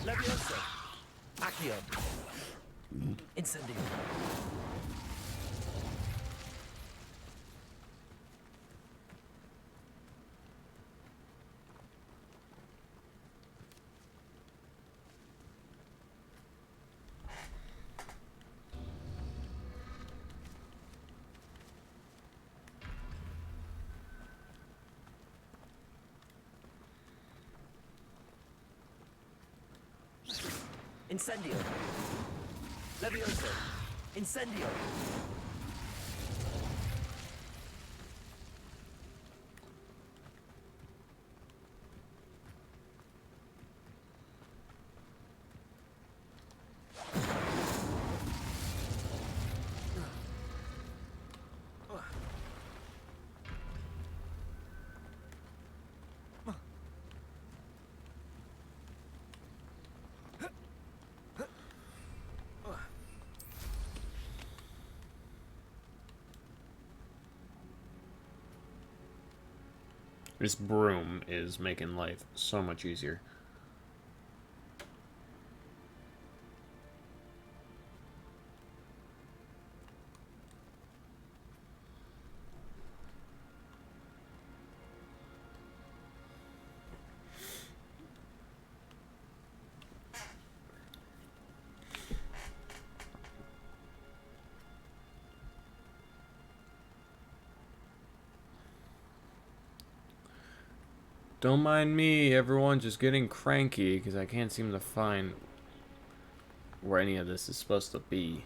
Leviosa! Accio! Incendio! Incendio. Levioso. Incendio. This broom is making life so much easier. Don't mind me, everyone, just getting cranky because I can't seem to find where any of this is supposed to be.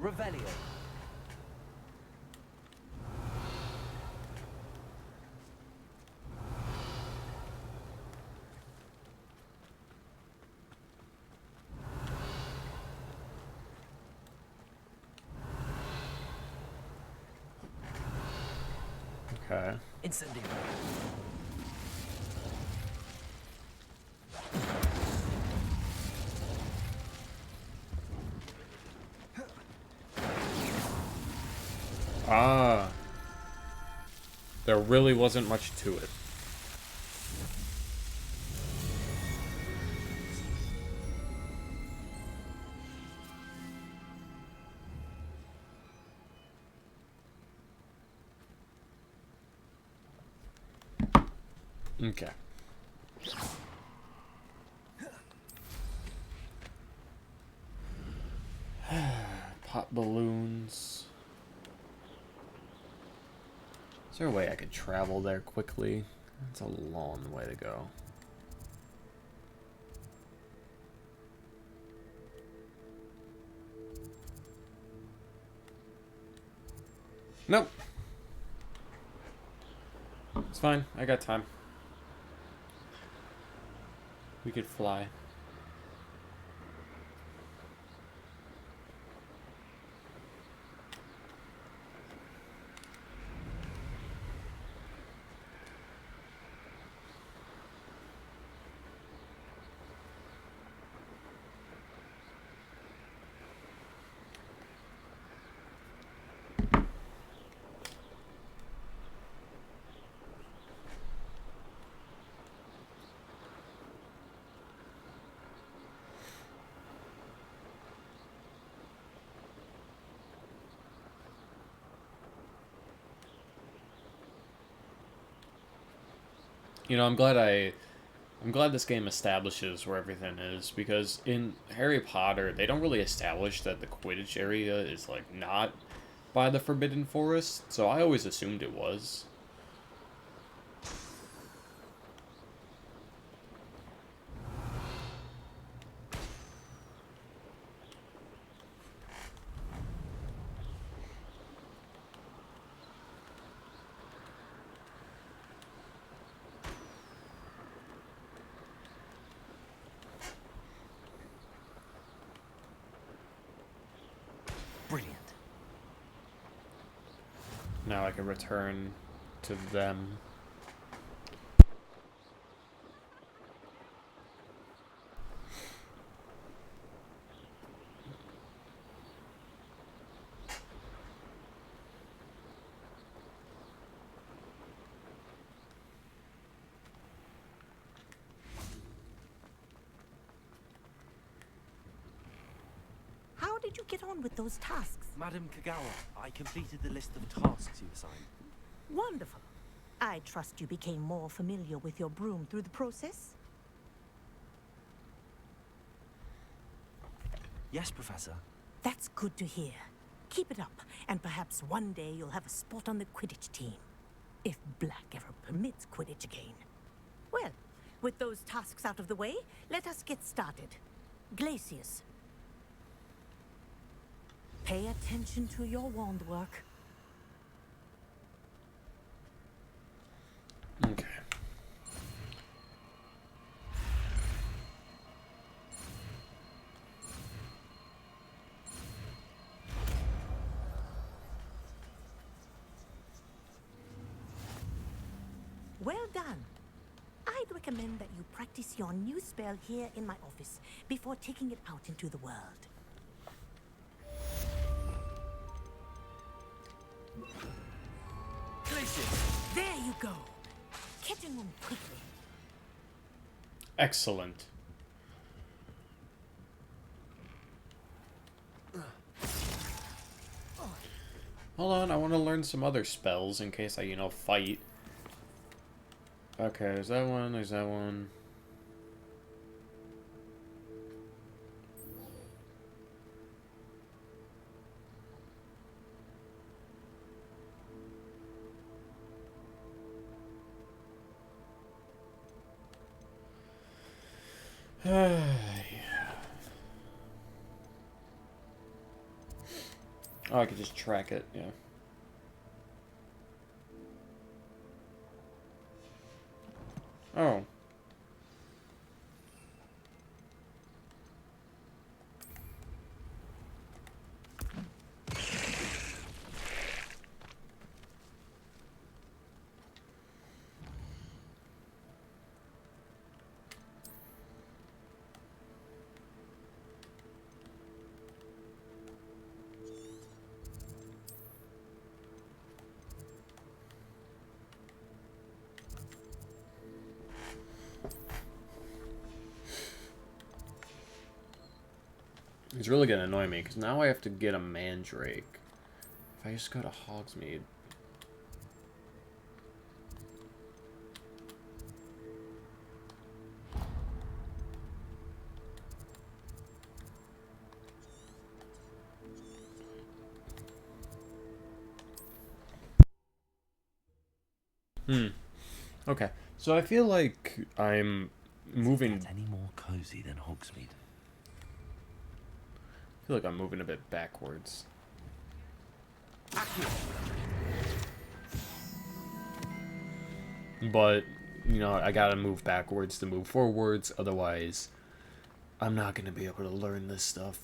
Revelio. Okay. Incendio. Ah. There really wasn't much to it. Okay. Pop balloons. Is there a way I could travel there quickly? That's a long way to go. Nope. It's fine. I got time. We could fly. You know, I'm glad this game establishes where everything is, because in Harry Potter, they don't really establish that the Quidditch area is, like, not by the Forbidden Forest, so I always assumed it was. Brilliant. Now I can return to them. did you get on with those tasks? Madam Kagawa, I completed the list of tasks you assigned. Wonderful. I trust you became more familiar with your broom through the process? Yes, Professor. That's good to hear. Keep it up, and perhaps one day you'll have a spot on the Quidditch team. If Black ever permits Quidditch again. Well, with those tasks out of the way, let us get started. Glacius. Pay attention to your wand work. Okay. Well done. I'd recommend that you practice your new spell here in my office before taking it out into the world. Glacius! There you go. Catching them quickly. Excellent. Hold on, I want to learn some other spells in case I, fight. Okay, there's that one, there's that one. Oh, I could just track it, yeah. Oh. It's really gonna annoy me, because now I have to get a Mandrake. If I just go to Hogsmeade. Okay. So I feel like I'm moving... Is it any more cozy than Hogsmeade? I feel like I'm moving a bit backwards. But, I gotta move backwards to move forwards, otherwise I'm not gonna be able to learn this stuff.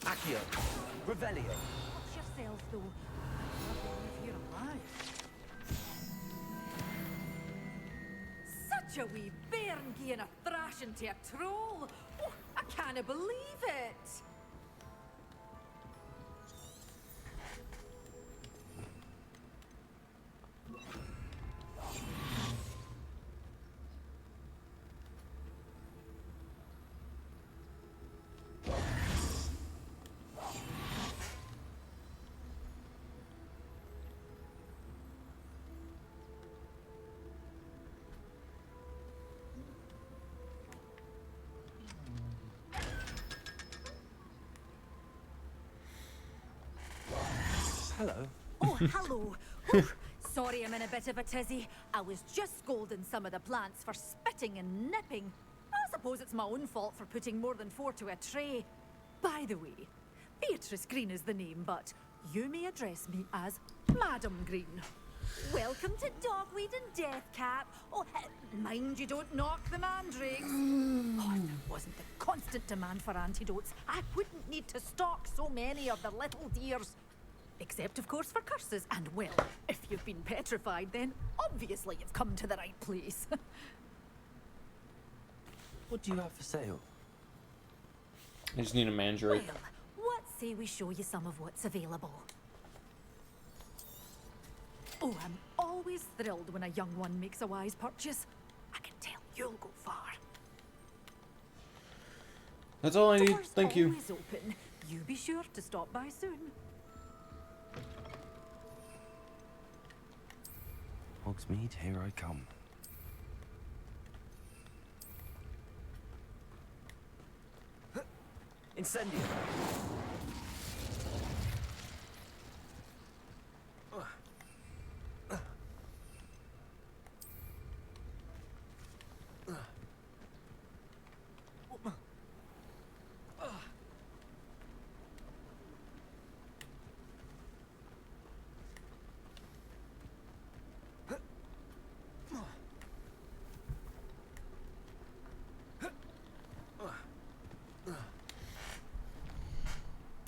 Accio! Revelio! Watch yourself, though. I can't believe you're alive. Such a wee bairn gieing a thrashing to a troll. Oh, I can't believe it. Hello. Oh, hello. Oof, sorry I'm in a bit of a tizzy. I was just scolding some of the plants for spitting and nipping. I suppose it's my own fault for putting more than 4 to a tray. By the way, Beatrice Green is the name, but you may address me as Madam Green. Welcome to Dogweed and Deathcap. Oh, mind you don't knock the mandrakes. Oh, if there wasn't the constant demand for antidotes, I wouldn't need to stock so many of the little dears. Except, of course, for curses. And, well, if you've been petrified, then obviously you've come to the right place. What do you have for sale? I just need a mandrake. Well, what say we show you some of what's available? Oh, I'm always thrilled when a young one makes a wise purchase. I can tell you'll go far. That's all I need. Doors Thank you. always open. You be sure to stop by soon. Hogsmeade, here I come. Incendio!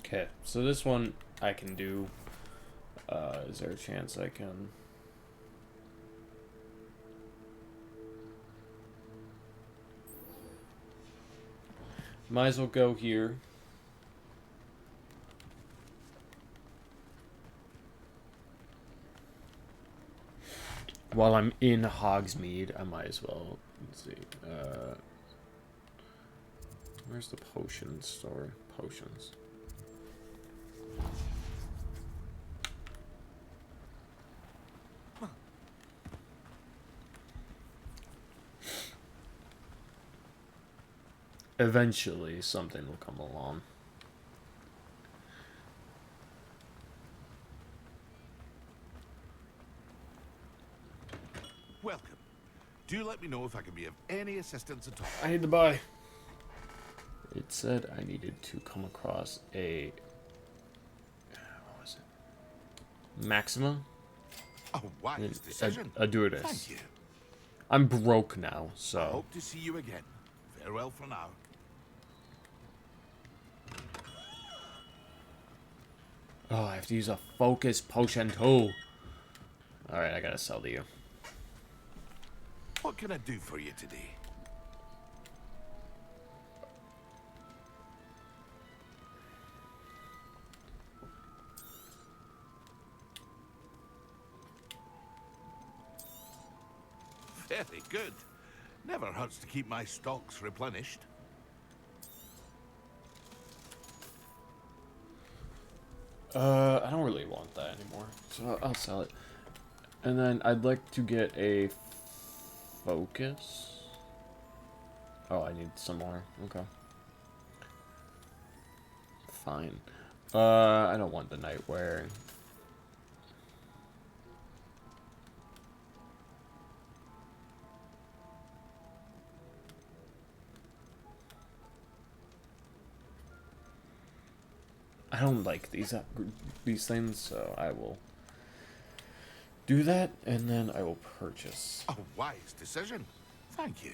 Okay, so this one I can do. Is there a chance I can? Might as well go here. While I'm in Hogsmeade, I might as well. Let's see. Where's the potion store? Potions. Eventually, something will come along. Welcome. Do let me know if I can be of any assistance at all. I need to buy. It said I needed to come across a... What was it? Maxima? Oh, wise decision. A Duodis. Thank you. I'm broke now, so... I hope to see you again. Farewell for now. Oh, I have to use a focus potion too. Alright, I gotta sell to you. What can I do for you today? Very good. Never hurts to keep my stocks replenished. I don't really want that anymore, so I'll sell it. And then I'd like to get a focus. Oh, I need some more. Okay. Fine. I don't want the nightwear. I don't like these things, so I will do that, and then I will purchase. A wise decision. Thank you.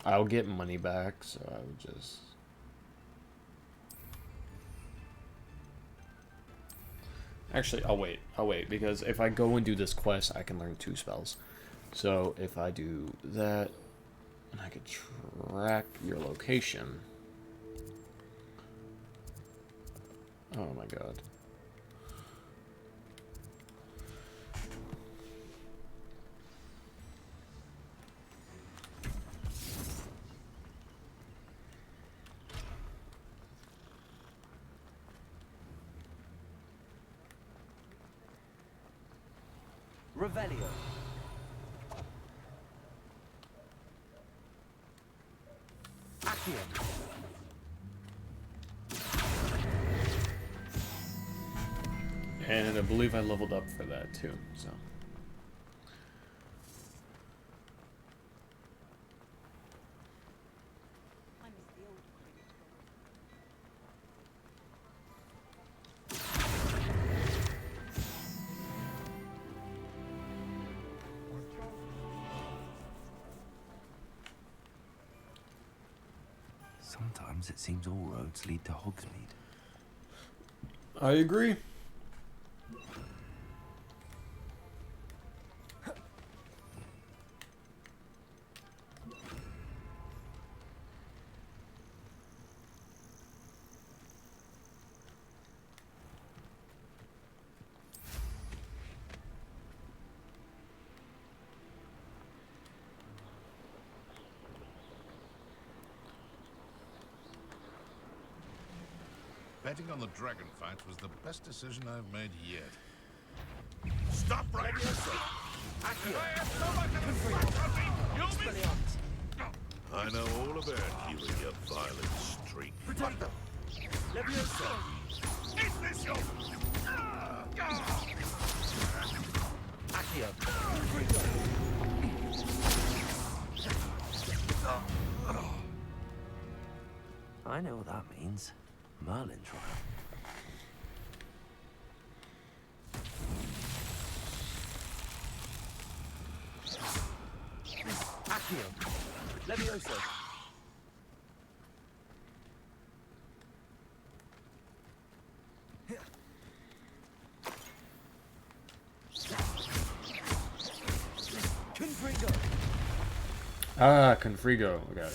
I'll get money back, so I would just... Actually, I'll wait, because if I go and do this quest, I can learn 2 spells. So, if I do that, and I could track your location. Oh my god. Revelio. Accio. And I believe I leveled up for that too, so. Sometimes it seems all roads lead to Hogsmeade. I agree. Betting on the dragon fight was the best decision I've made yet. Stop right here, sir! I know all about you and your violent streak. Protect them! Leviosa! Is this your... Accio! I know what that means. Merlin trial. Accio! Leviosa! Confrigo! Ah, Confrigo. Okay.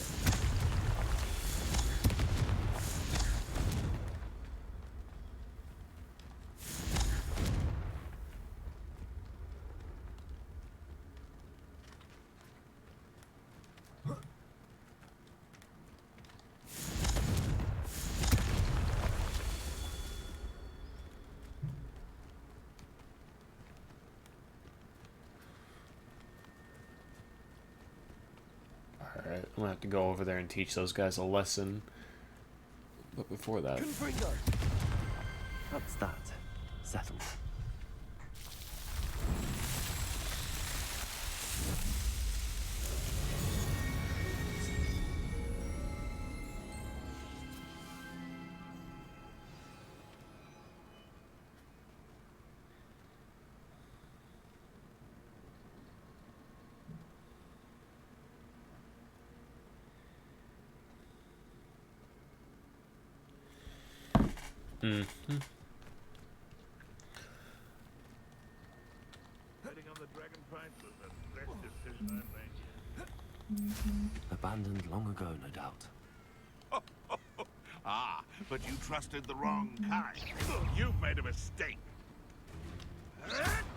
Alright, I'm gonna have to go over there and teach those guys a lesson. But before that... Confrigo! That's that. Settled. Mm-hmm. Betting on the dragon fight was the best decision I've made yet. Abandoned long ago, no doubt. Ah, but you trusted the wrong kind. You've made a mistake.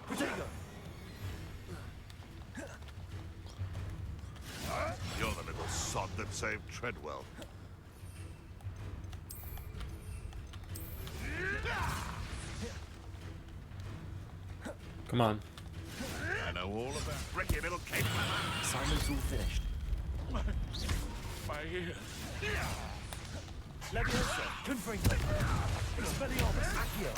Protego! You're the little sod that saved Treadwell. Come on. I know all about Ricky little cake. Simon's all finished. My ears. Leviosa! Confrigo! Expelliarmus! Accio!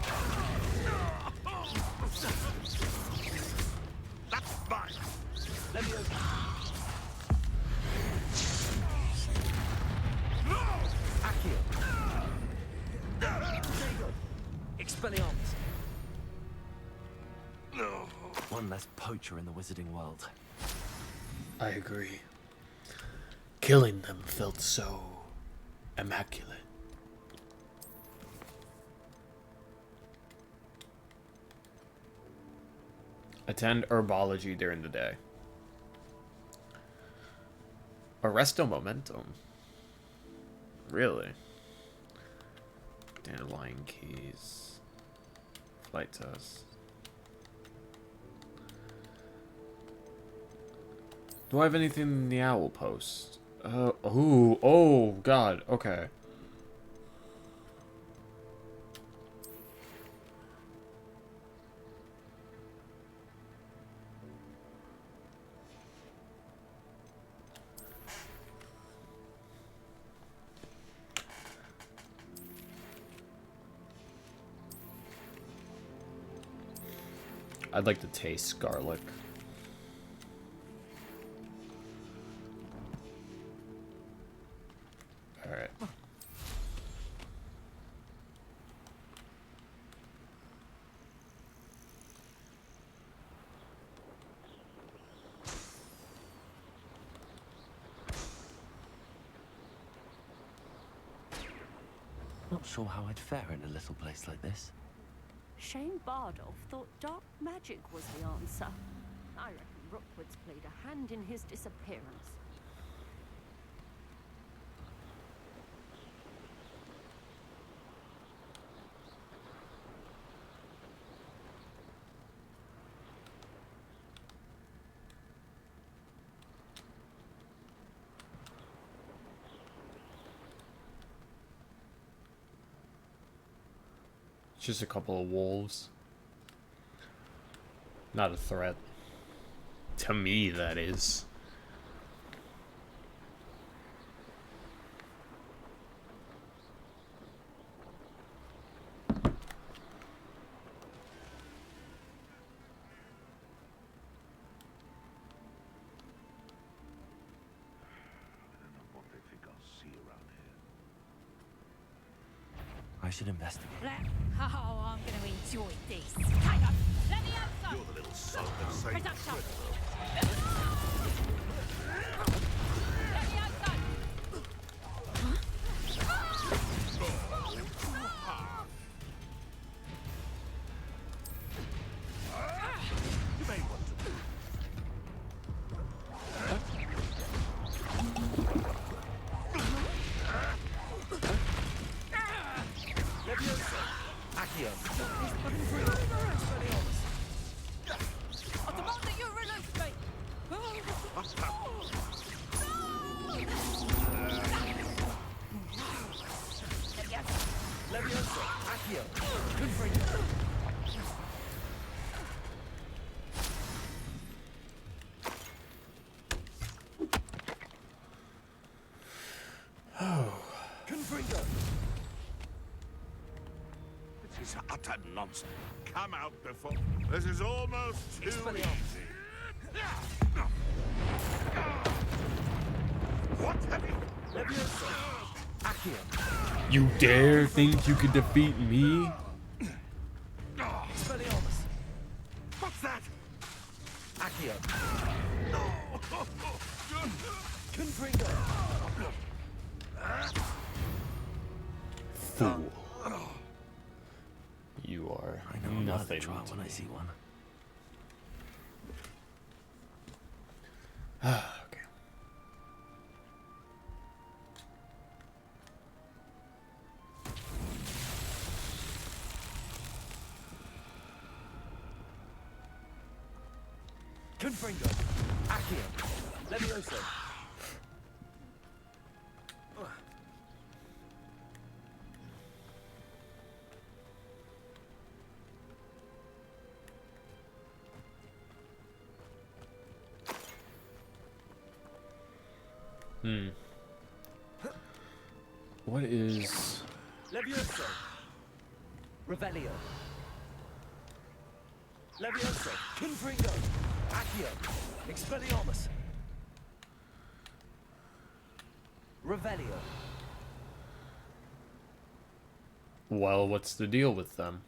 That's mine. Leviosa! Accio! Protego! Expelliarmus! One less poacher in the wizarding world. I agree. Killing them felt so immaculate. Attend herbology during the day. Arresto momentum. Really? Dandelion keys. Flight test. Do I have anything in the owl post? Oh, God, okay. I'd like to taste garlic. All right. Not sure how I'd fare in a little place like this. Shane Bardolph thought dark magic was the answer. I reckon Rookwood's played a hand in his disappearance. Just a couple of wolves. Not a threat. To me, that is. I should investigate. Oh, I'm gonna enjoy this. Hang on, let me outside. You're the little son of Saint Production. Critter. Let me outside. You may want to move. Leviosa! Accio! I demand that you release me. Leviosa! Accio! Confringo! Confringo! This is utter nonsense. Come out before. This is almost too easy. What have you? Leviosa! Accio! You dare think you could defeat me? Expelliarmus! What's that? Accio! Confringo! Fool. You are I know nothing another trial to when I me. see one. Okay. Confringo! Accio! Leviosa! What is... Leviosa! Revelio! Leviosa! Confringo! Accio! Expelliarmus! Revelio! Well, what's the deal with them?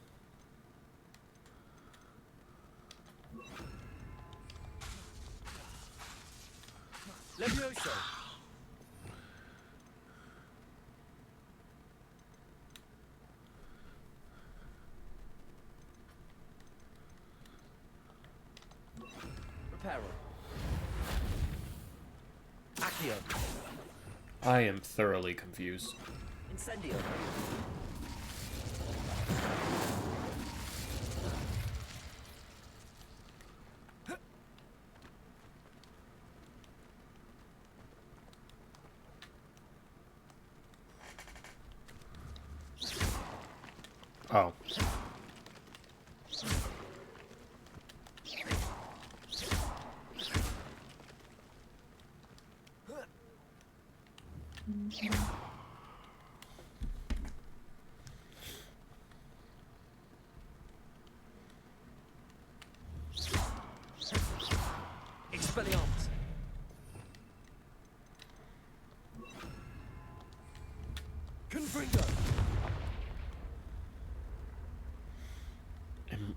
Leviosa! Reparo! Accio! I am thoroughly confused. Incendio! Oh.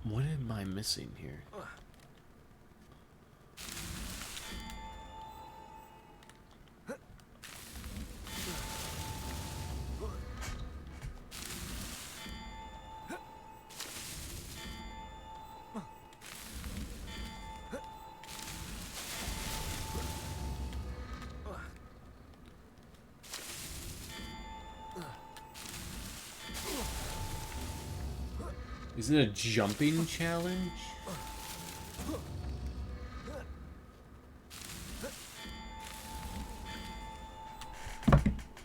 What am I missing here? Is it a jumping challenge?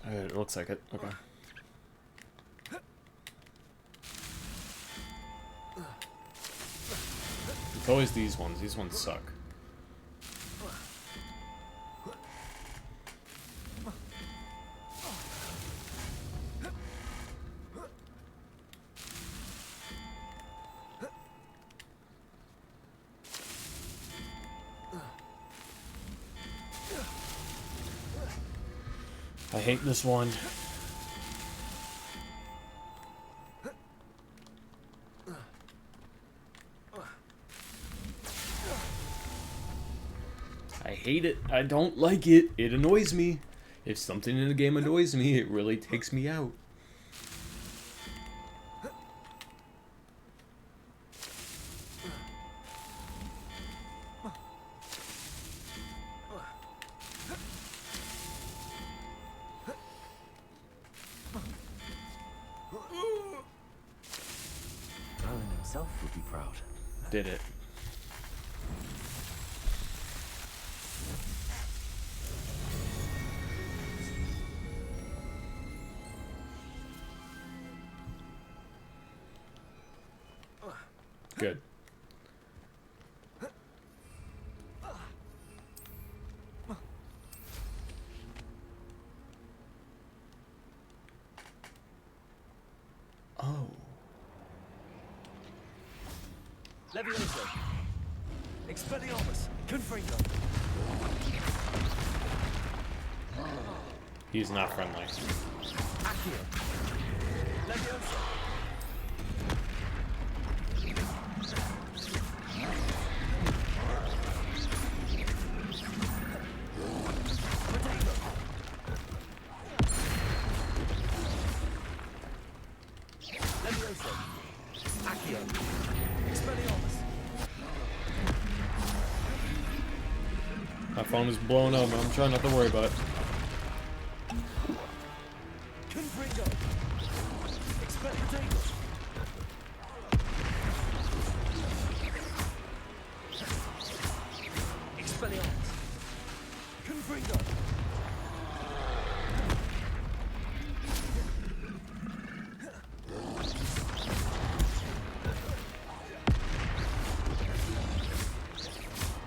It looks like it. Okay. It's always these ones. These ones suck. I hate this one. I hate it. I don't like it. It annoys me. If something in the game annoys me, it really takes me out. Alan himself would be proud. Did it. Good. Oh. Levioso. Expelliarmus. Confringo. He's not friendly. Accio. Levioso. Levioso. Accio. Expelliarmus. My phone is blowing up. I'm trying not to worry about it. Confringo. Expelliarmus. Expelliarmus. Confringo.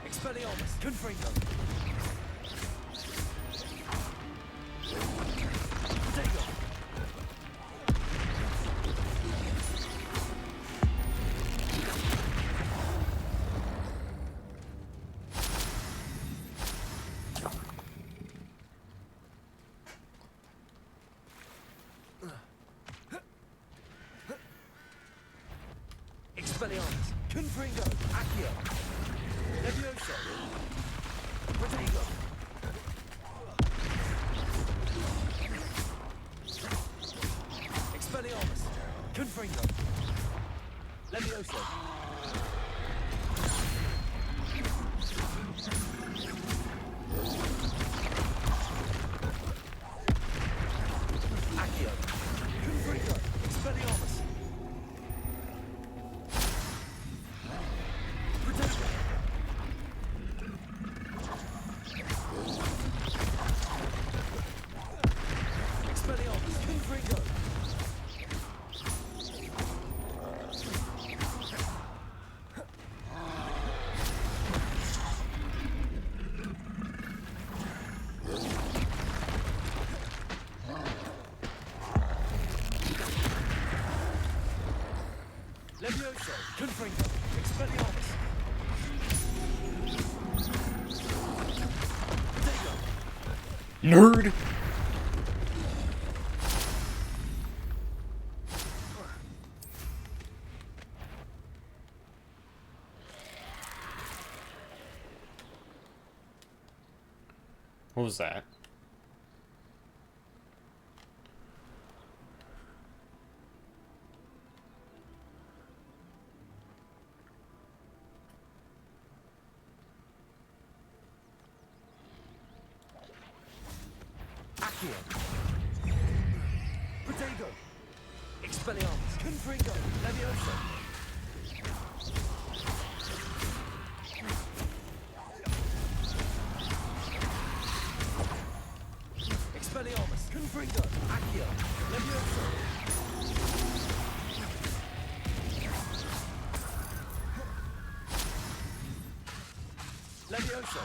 Expelliarmus. Confringo. Protego. Expelliarmus. Confringo. Accio. Levioso. Protego. Expelliarmus. Confringo. Levioso. Accio. Confringo. Expelliarmus. Protego. Expelliarmus. Confringo. Levioso. Confringo. Expelliarmus. Protego. Nerd! What was that? Accio. Protego. Expelliarmus. Confringo. Levioso. Expelliarmus. Confringo. Accio. Levioso. Levioso.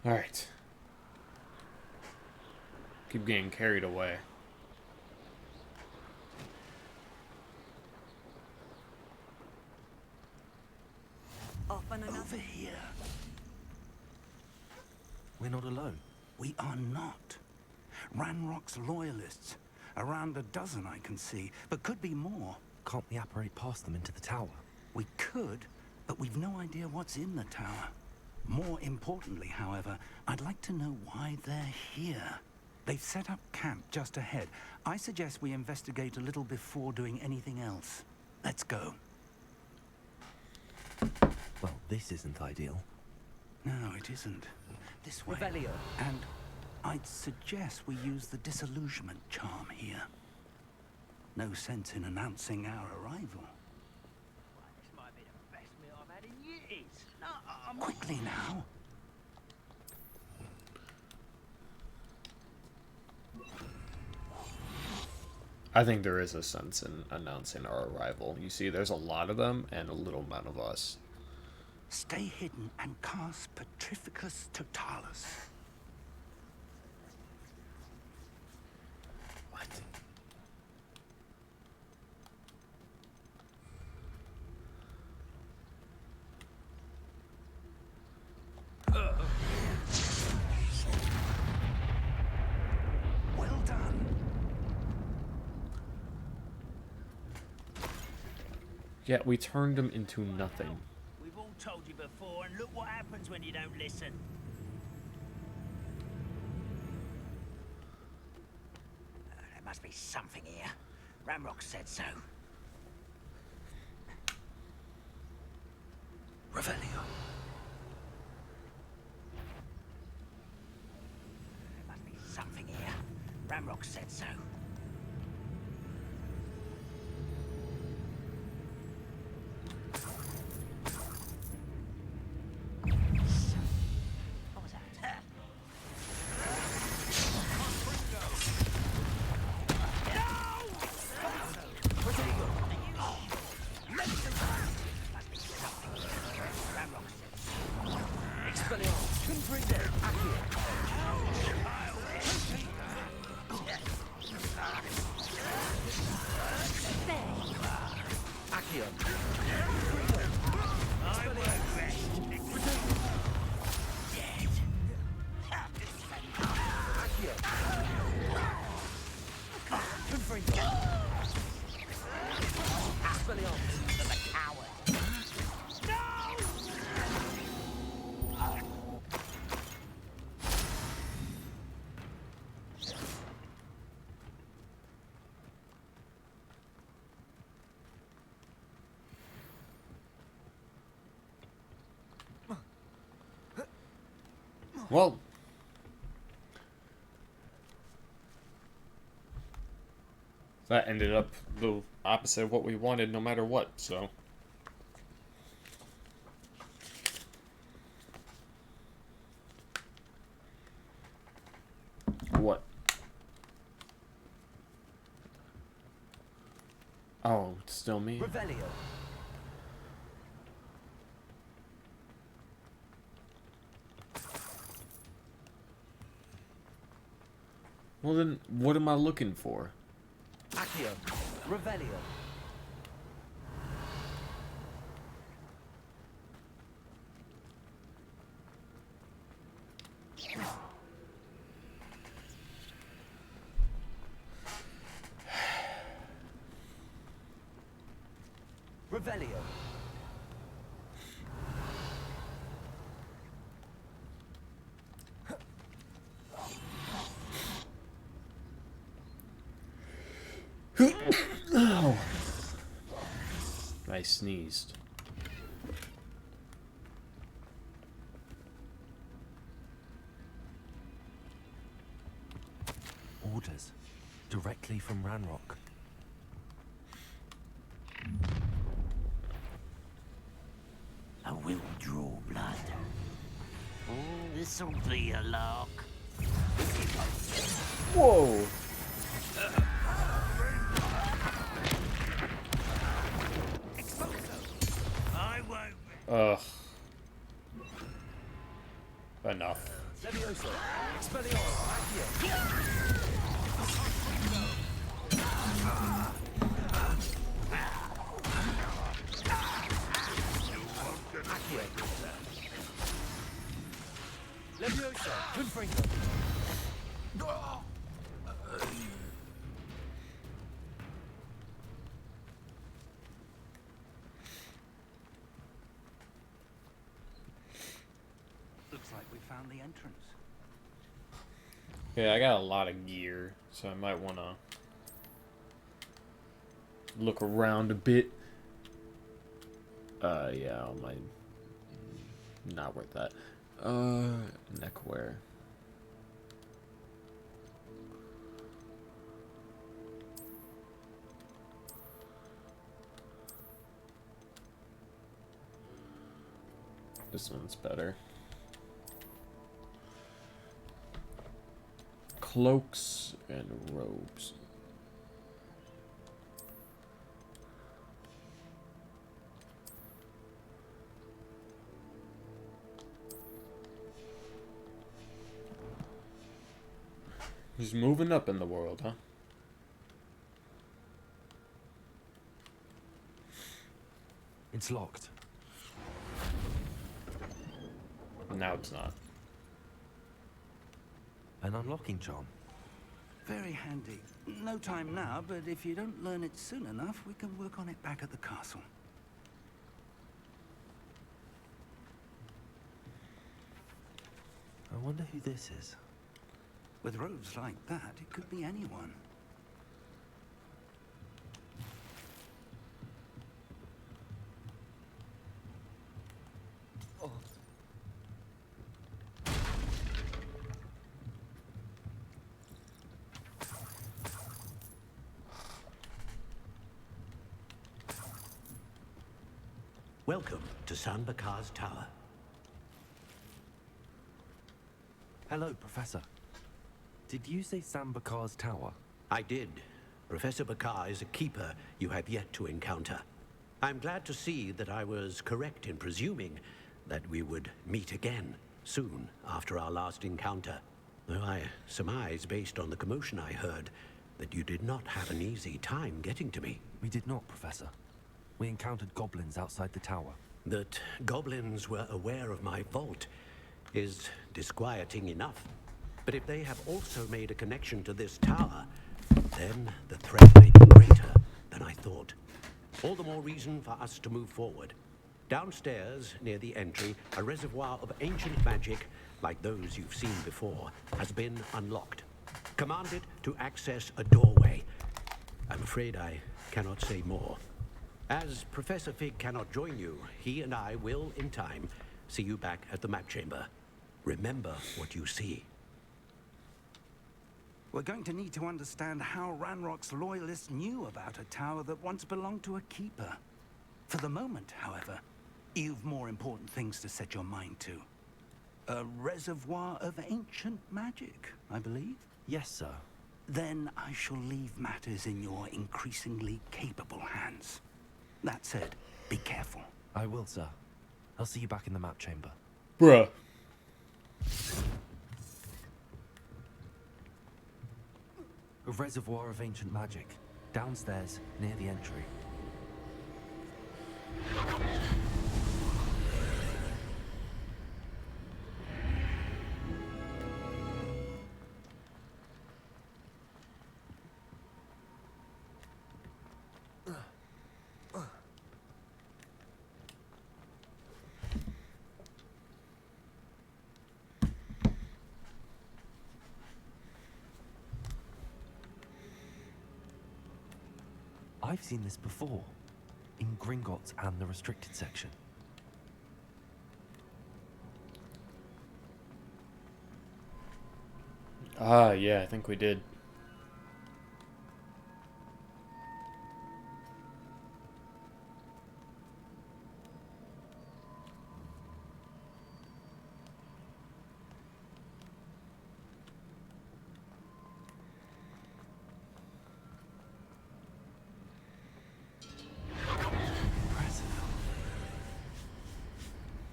Alright. Keep getting carried away. Over here. We're not alone. We are not. Ranrock's loyalists. Around a dozen I can see, but could be more. Can't we apparate past them into the tower? We could, but we've no idea what's in the tower. More importantly, however, I'd like to know why they're here. They've set up camp just ahead. I suggest we investigate a little before doing anything else. Let's go. Well, this isn't ideal. No, it isn't. This way. Revelio. And I'd suggest we use the disillusionment charm here. No sense in announcing our arrival. This might be the best meal I've had in years. No, I'm... Quickly now. I think there is a sense in announcing our arrival. You see, there's a lot of them and a little amount of us. Stay hidden and cast Petrificus Totalis. What? Well done. Yeah, we turned them into nothing. We've all told you before, and look what happens when you don't listen. There must be something here. Ramrock said so. Revelio. There must be something here. Ramrock said so. What was that? Expelliarmus. Confringo. Accio. Accio. Accio. Confringo. Expelliarmus. Well, that ended up the opposite of what we wanted no matter what, so. What? Oh, it's still me? Revelio. Well then, what am I looking for? Accio. Revelio. Revelio. Oh. I sneezed. Orders. Directly from Ranrock. I will draw blood. This'll be a lark. Whoa! I won't. Ugh. Enough. Levioso. Expelliarmus. Accio. Levioso. Confringo. Looks like we found the entrance. Yeah, I got a lot of gear, so I might want to look around a bit. Yeah, my not worth that. Neckwear. This one's better. Cloaks and robes. He's moving up in the world, huh? It's locked. Now it's not. An unlocking charm. Very handy. No time now, but if you don't learn it soon enough, we can work on it back at the castle. I wonder who this is. With robes like that, it could be anyone. Welcome to San Bakar's Tower. Hello, Professor. Did you say Sam Bakar's tower? I did. Professor Bakar is a keeper you have yet to encounter. I'm glad to see that I was correct in presuming that we would meet again soon after our last encounter. Though I surmise, based on the commotion I heard, that you did not have an easy time getting to me. We did not, Professor. We encountered goblins outside the tower. That goblins were aware of my vault is disquieting enough. But if they have also made a connection to this tower, then the threat may be greater than I thought. All the more reason for us to move forward. Downstairs, near the entry, a reservoir of ancient magic, like those you've seen before, has been unlocked. Commanded to access a doorway. I'm afraid I cannot say more. As Professor Fig cannot join you, he and I will, in time, see you back at the map chamber. Remember what you see. We're going to need to understand how Ranrock's loyalists knew about a tower that once belonged to a keeper. For the moment, however, you've more important things to set your mind to. A reservoir of ancient magic, I believe? Yes, sir. Then I shall leave matters in your increasingly capable hands. That said, be careful. I will, sir. I'll see you back in the map chamber. Bruh. A reservoir of ancient magic. Downstairs, near the entry. I've seen this before. In Gringotts and the restricted section. Ah, yeah, I think we did.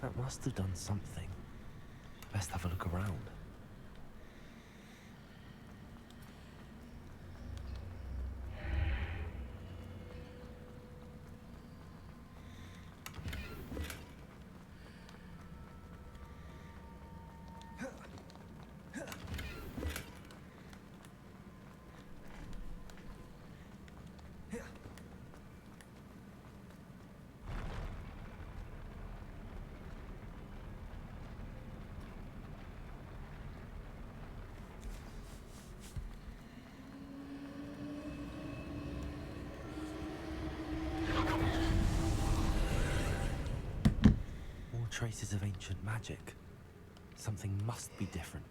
That must have done something. Best have a look around. Traces of ancient magic. Something must be different.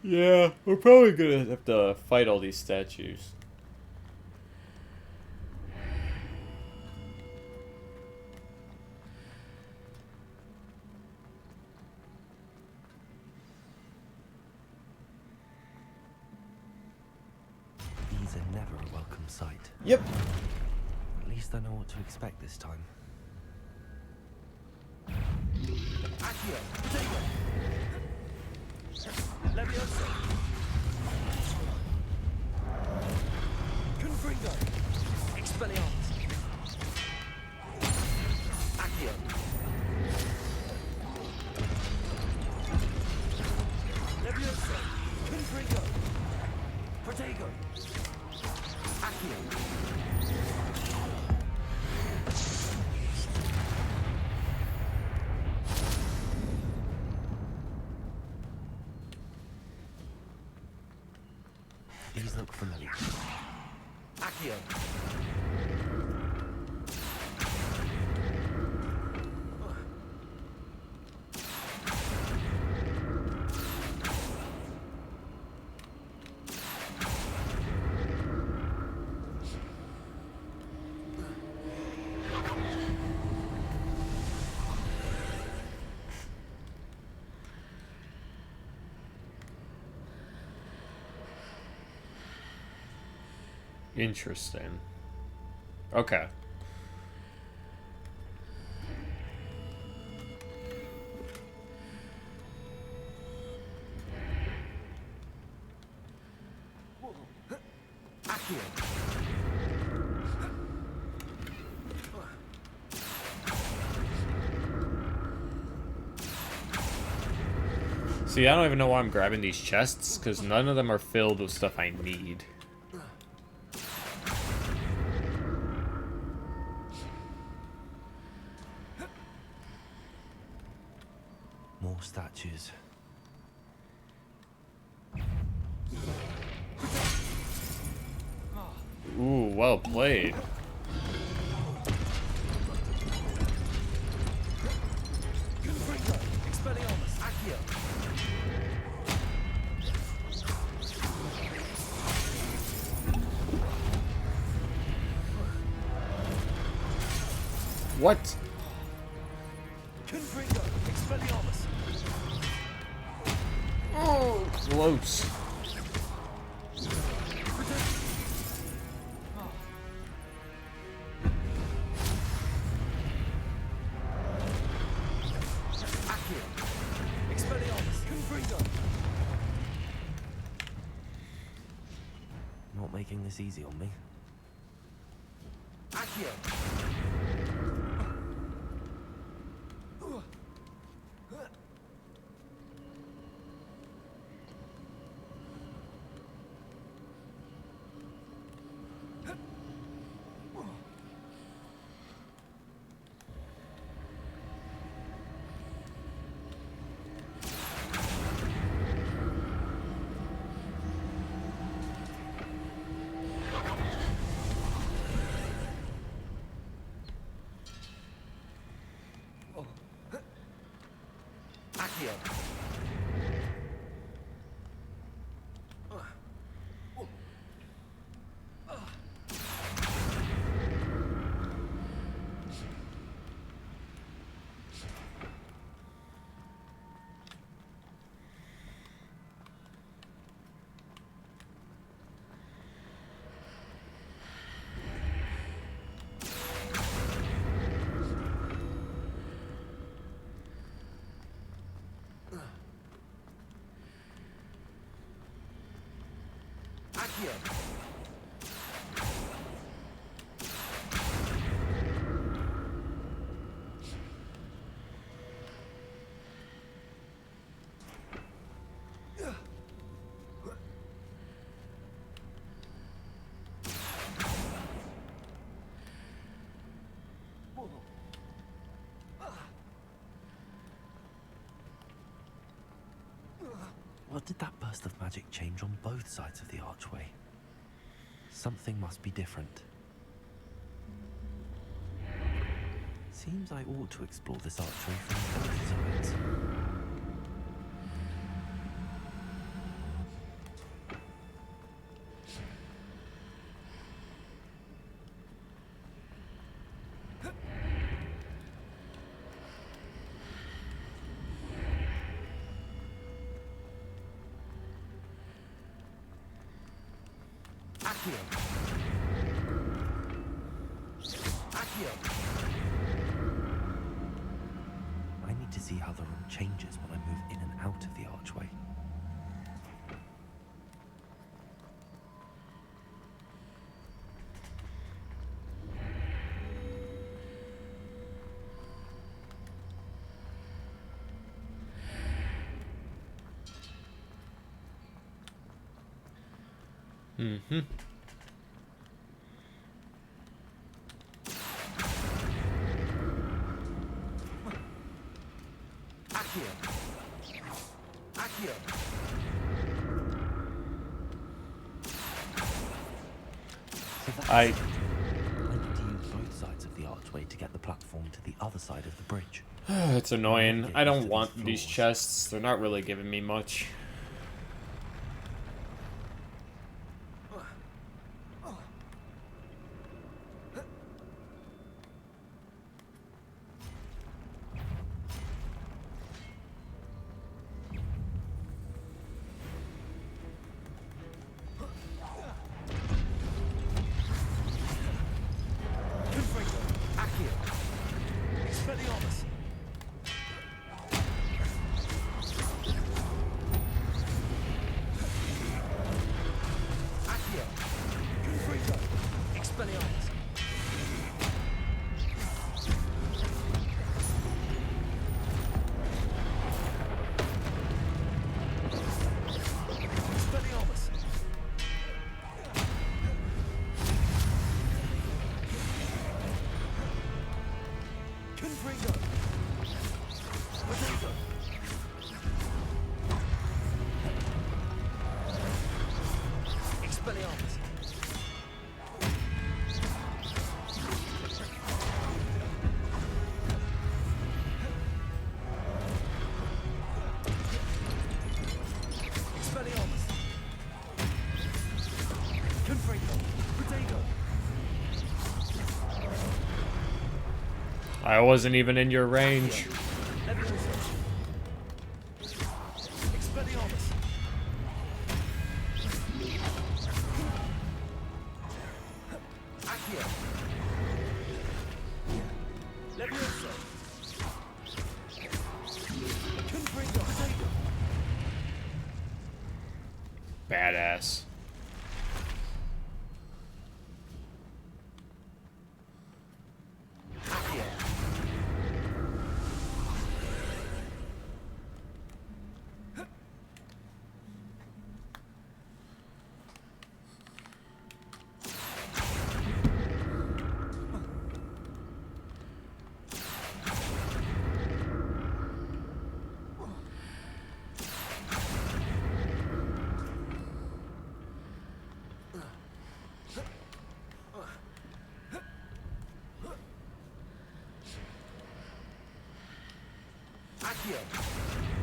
Yeah, we're probably gonna have to fight all these statues. These are never a welcome sight. Yep. At least I know what to expect this time. Accio, Degrading. Leviosa. Confringo. Expelliarmus. Accio. Leviosa. Confringo. Protego. Accio. These look familiar. Accio. Interesting. Okay. See, I don't even know why I'm grabbing these chests, because none of them are filled with stuff I need. More statues. Ooh, well played. Expelliarmus. Accio. What? Confringo. Expelliarmus. Oh, close. Not making this easy on me. Accio. Accio. Accio. What did that burst of magic change on both sides of the archway? Something must be different. Seems I ought to explore this archway from both sides. Accio. Accio. I need to see how the room changes when I move in and out of the archway. Mm-hmm. Accio. Accio. So that's I it. I need to use both sides of the archway to get the platform to the other side of the bridge. It's annoying. Get I used don't to want these these floors. chests. They're not really giving me much. Accio. Expelliarmus. Accio. Confringo. Expelliarmus. Expelliarmus. Confringo. Potato. Expelliarmus. Expelliarmus. Confringo. Potato. I wasn't even in your range. Leviosa. Expelliarmus. Accio. Leviosa. Confringo. Potato. Badass. Accio. Accio.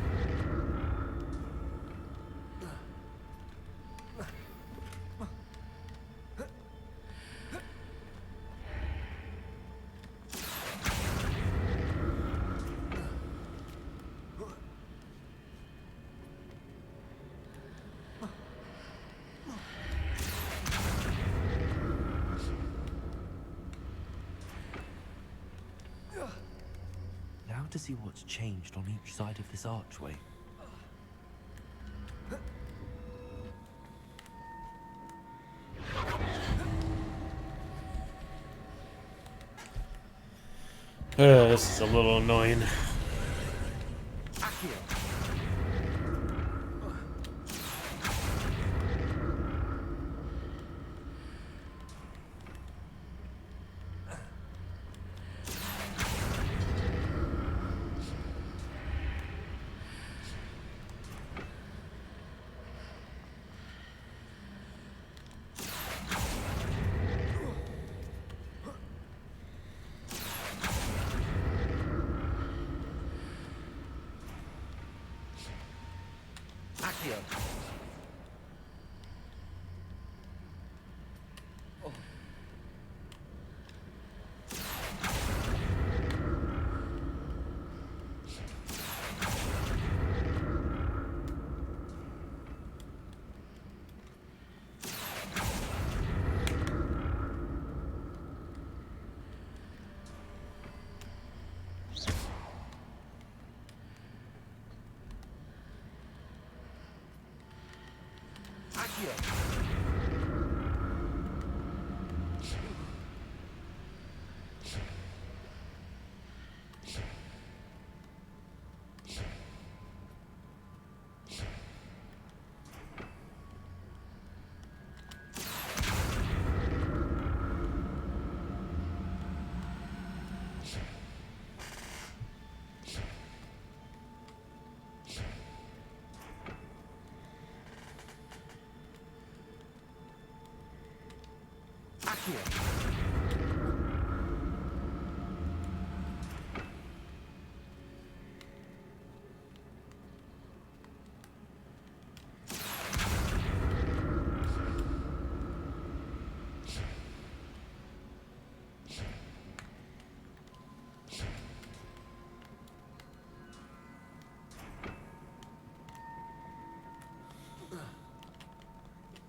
to see what's changed on each side of this archway. This is a little annoying.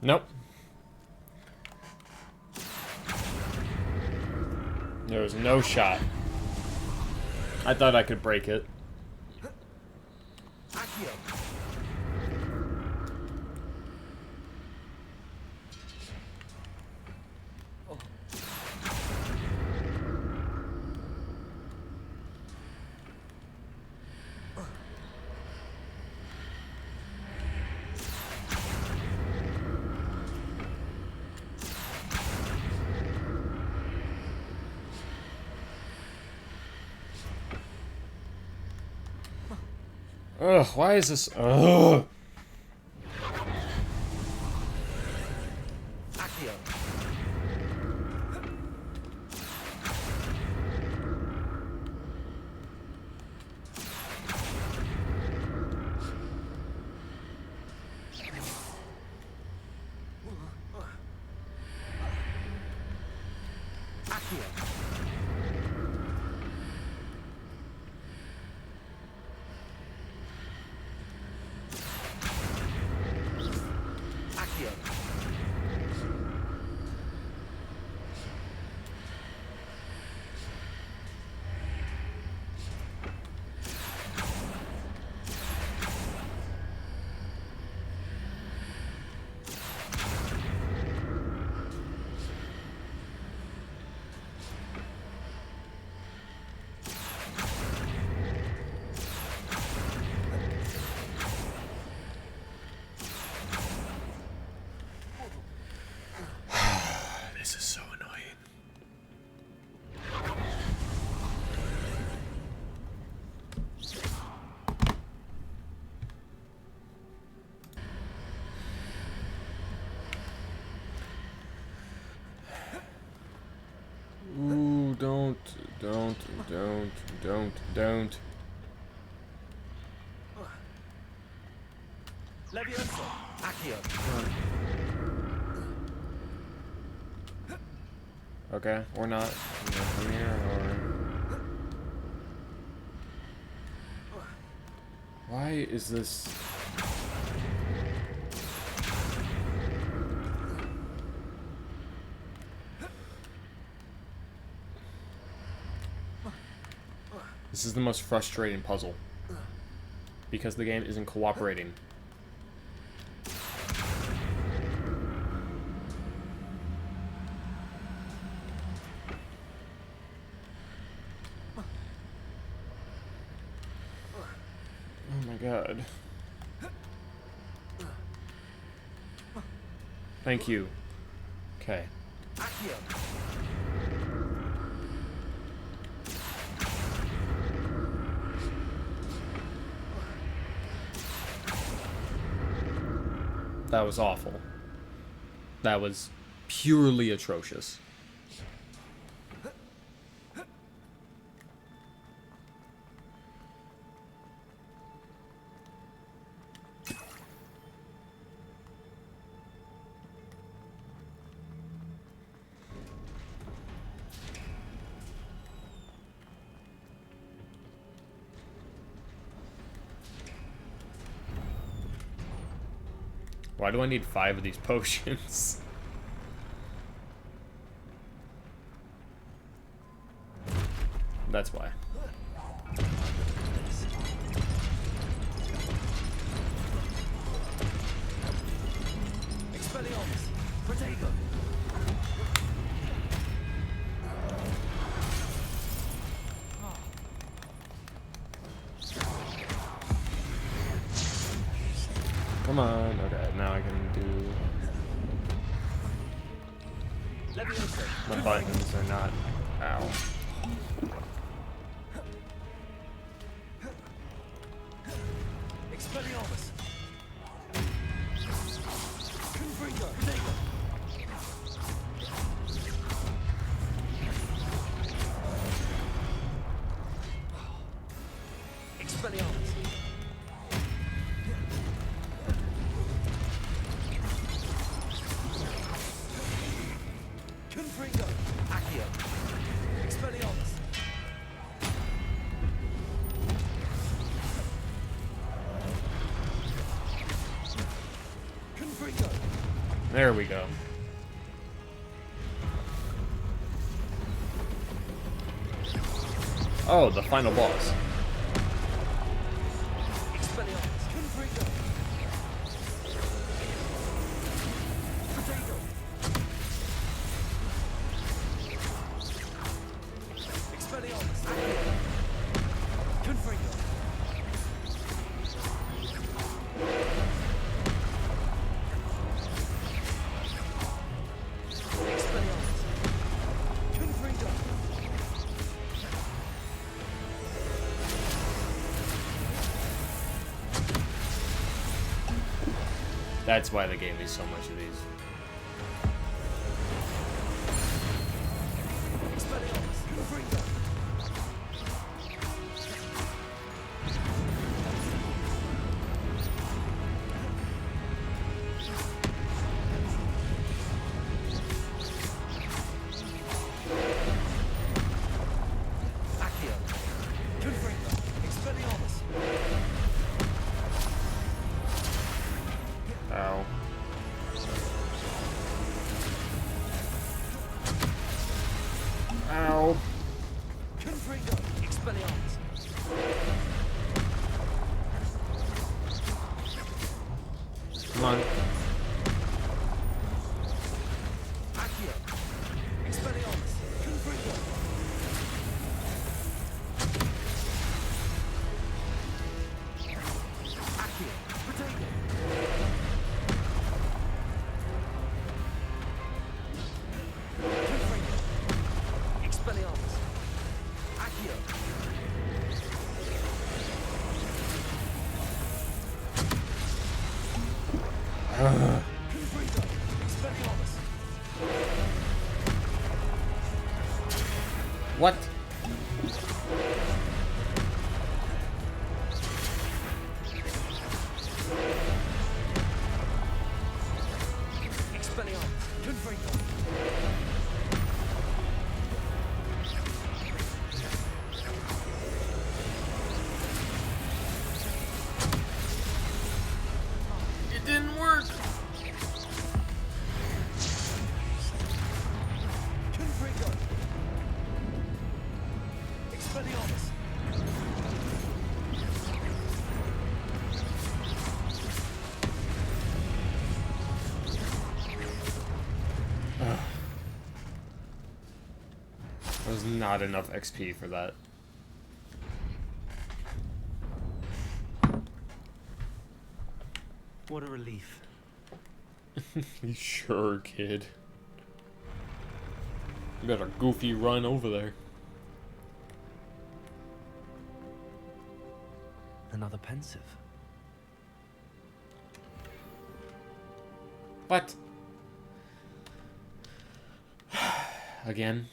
Nope. There was no shot. I thought I could break it. Ugh, why is this? Ugh. This is so annoying. Ooh, don't. Levioso, Accio. Okay, or not. From here, or... Why is this... This is the most frustrating puzzle. Because the game isn't cooperating. Oh my god. Thank you. Okay. That was awful. That was purely atrocious. Why do I need 5 of these potions? That's why. Expelliarmus! Protego! Come on. Okay, now I can do... My buttons are not... Ow. Expelliarmus! Confringo! Protego! Expelliarmus! Confringo! Accio! Expelliarmus! Confringo! There we go. Oh, the final boss. Expelliarmus! Confringo! Protego! Expelliarmus! Accio! Confringo! Expelliarmus! Confringo! That's why they gave me so much of these. Expelliarmus! Confringo! Accio! Confringo! Expelliarmus! Ow. Ow. Confringo! Expelliarmus! Come on. Accio! Expelliarmus! Confringo! Accio! Protego! Confringo! Expelliarmus! Accio! Confringo! Expelliarmus! What? Expelliarmus! Confringo! It didn't work. was not enough XP for that. What a relief. Sure, kid. You got a goofy run over there. Another pensive. What? Again?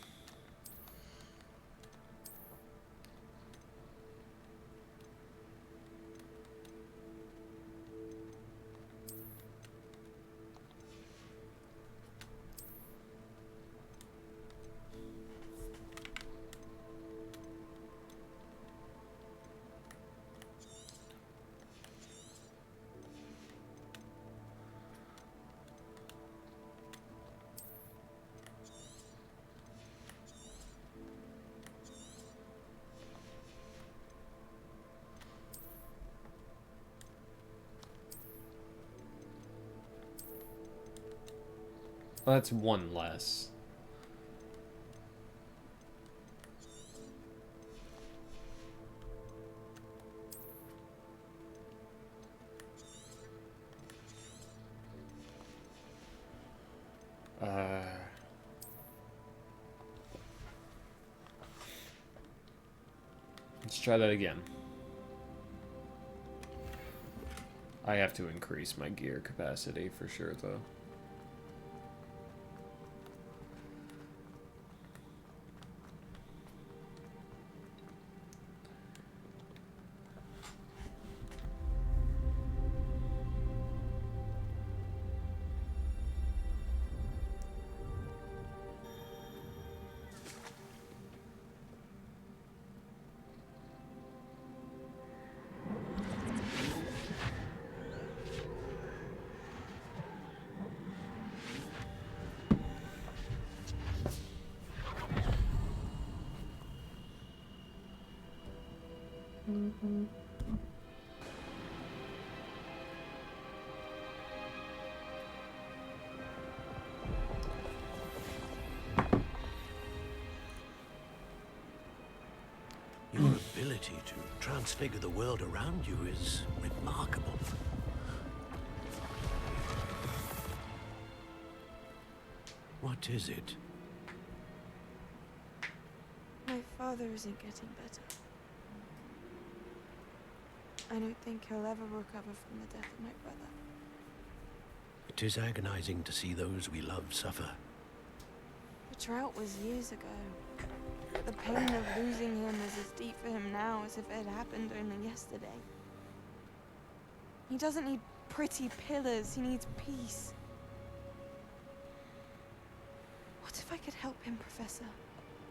That's one less. Let's try that again. I have to increase my gear capacity for sure, though. Your ability to transfigure the world around you is remarkable. What is it? My father isn't getting better. I don't think he'll ever recover from the death of my brother. It is agonizing to see those we love suffer. The drought was years ago. The pain of losing him is as deep for him now as if it had happened only yesterday. He doesn't need pretty pillars, he needs peace. What if I could help him, Professor?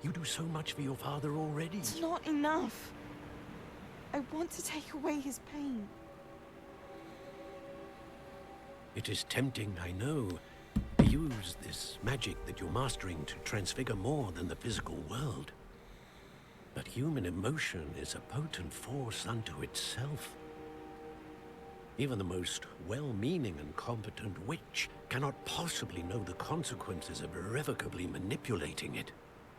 You do so much for your father already. It's not enough. I want to take away his pain. It is tempting, I know, to use this magic that you're mastering to transfigure more than the physical world. But human emotion is a potent force unto itself. Even the most well-meaning and competent witch cannot possibly know the consequences of irrevocably manipulating it.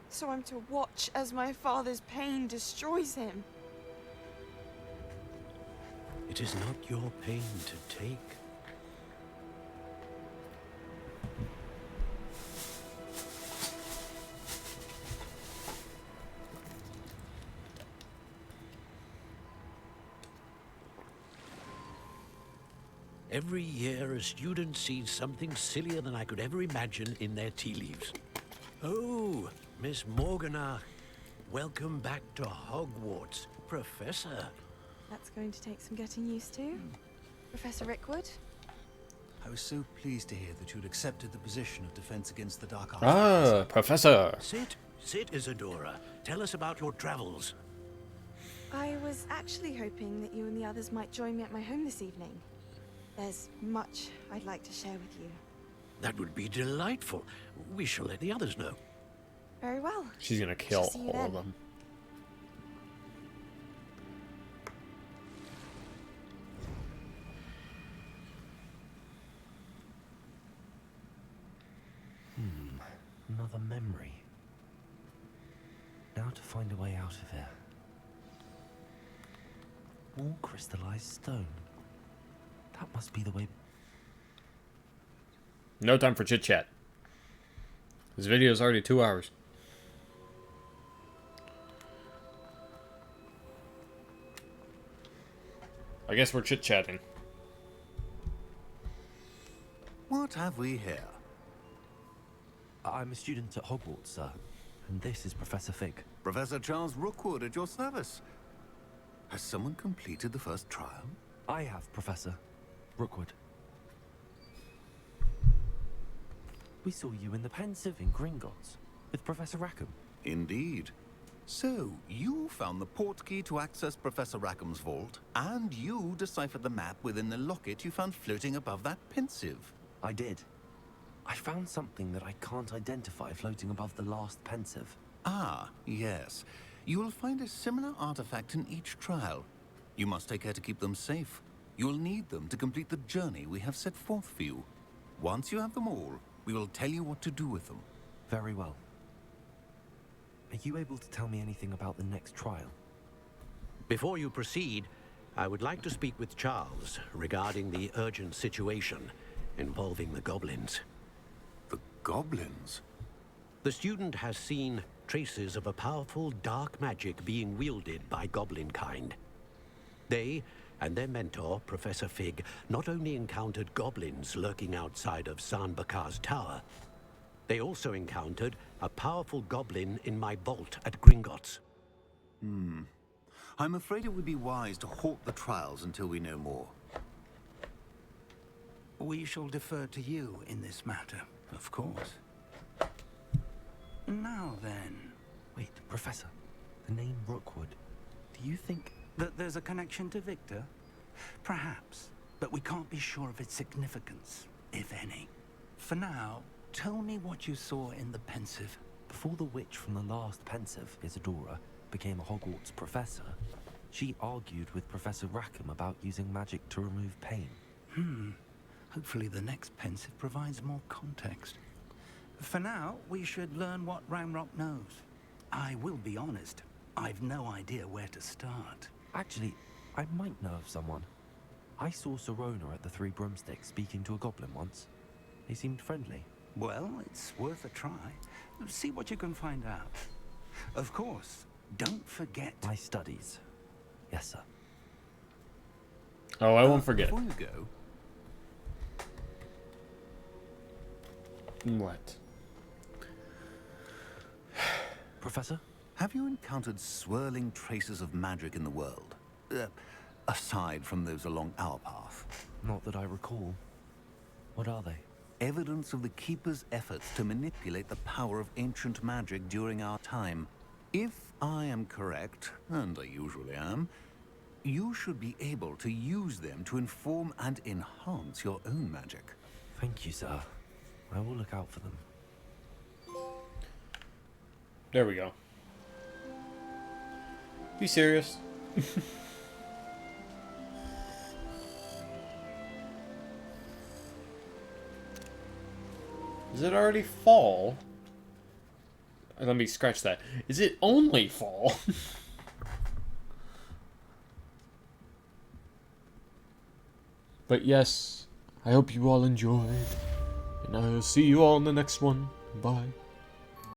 So I'm to watch as my father's pain destroys him. It is not your pain to take. Every year, a student sees something sillier than I could ever imagine in their tea leaves. Oh, Miss Morganach, welcome back to Hogwarts, Professor. That's going to take some getting used to. Professor Rickwood? I was so pleased to hear that you'd accepted the position of Defense Against the Dark Arts. Ah, Professor. Sit, Isadora. Tell us about your travels. I was actually hoping that you and the others might join me at my home this evening. There's much I'd like to share with you. That would be delightful. We shall let the others know. Very well. She's gonna kill Shall see you all then. of them. Another memory. Now to find a way out of here. More crystallized stone. That must be the way. No time for chit chat. This video is already 2 hours. I guess we're chit chatting. What have we here? I'm a student at Hogwarts, sir. And this is Professor Fig. Professor Charles Rookwood at your service. Has someone completed the first trial? I have, Professor Rookwood. We saw you in the Pensive in Gringotts with Professor Rackham. Indeed. So, you found the portkey to access Professor Rackham's vault, and you deciphered the map within the locket you found floating above that Pensive. I did. I found something that I can't identify floating above the last Pensive. Ah, yes. You will find a similar artifact in each trial. You must take care to keep them safe. You will need them to complete the journey we have set forth for you. Once you have them all, we will tell you what to do with them. Very well. Are you able to tell me anything about the next trial? Before you proceed, I would like to speak with Charles regarding the urgent situation involving the goblins. The goblins? The student has seen traces of a powerful dark magic being wielded by goblin kind. They and their mentor, Professor Fig, not only encountered goblins lurking outside of San Bakar's tower, they also encountered a powerful goblin in my vault at Gringotts. I'm afraid it would be wise to halt the trials until we know more. We shall defer to you in this matter, of course. Now then. Wait, Professor. The name Rookwood. Do you think that there's a connection to Victor? Perhaps, but we can't be sure of its significance, if any. For now, tell me what you saw in the Pensive. Before the witch from the last Pensive, Isadora, became a Hogwarts professor, she argued with Professor Rackham about using magic to remove pain. Hopefully the next Pensive provides more context. For now, we should learn what Ranrock knows. I will be honest, I've no idea where to start. Actually, I might know of someone. I saw Serona at the Three Broomsticks speaking to a goblin once. They seemed friendly. Well, it's worth a try. See what you can find out. Of course, don't forget my studies. Yes, sir. Oh, I won't forget. Before you go... What? Professor? Have you encountered swirling traces of magic in the world? Aside from those along our path? Not that I recall. What are they? Evidence of the Keeper's efforts to manipulate the power of ancient magic during our time. If I am correct, and I usually am, you should be able to use them to inform and enhance your own magic. Thank you, sir. I will look out for them. There we go. You serious? Is it already fall? Let me scratch that. Is it only fall? But yes, I hope you all enjoyed. And I'll see you all in the next one. Bye.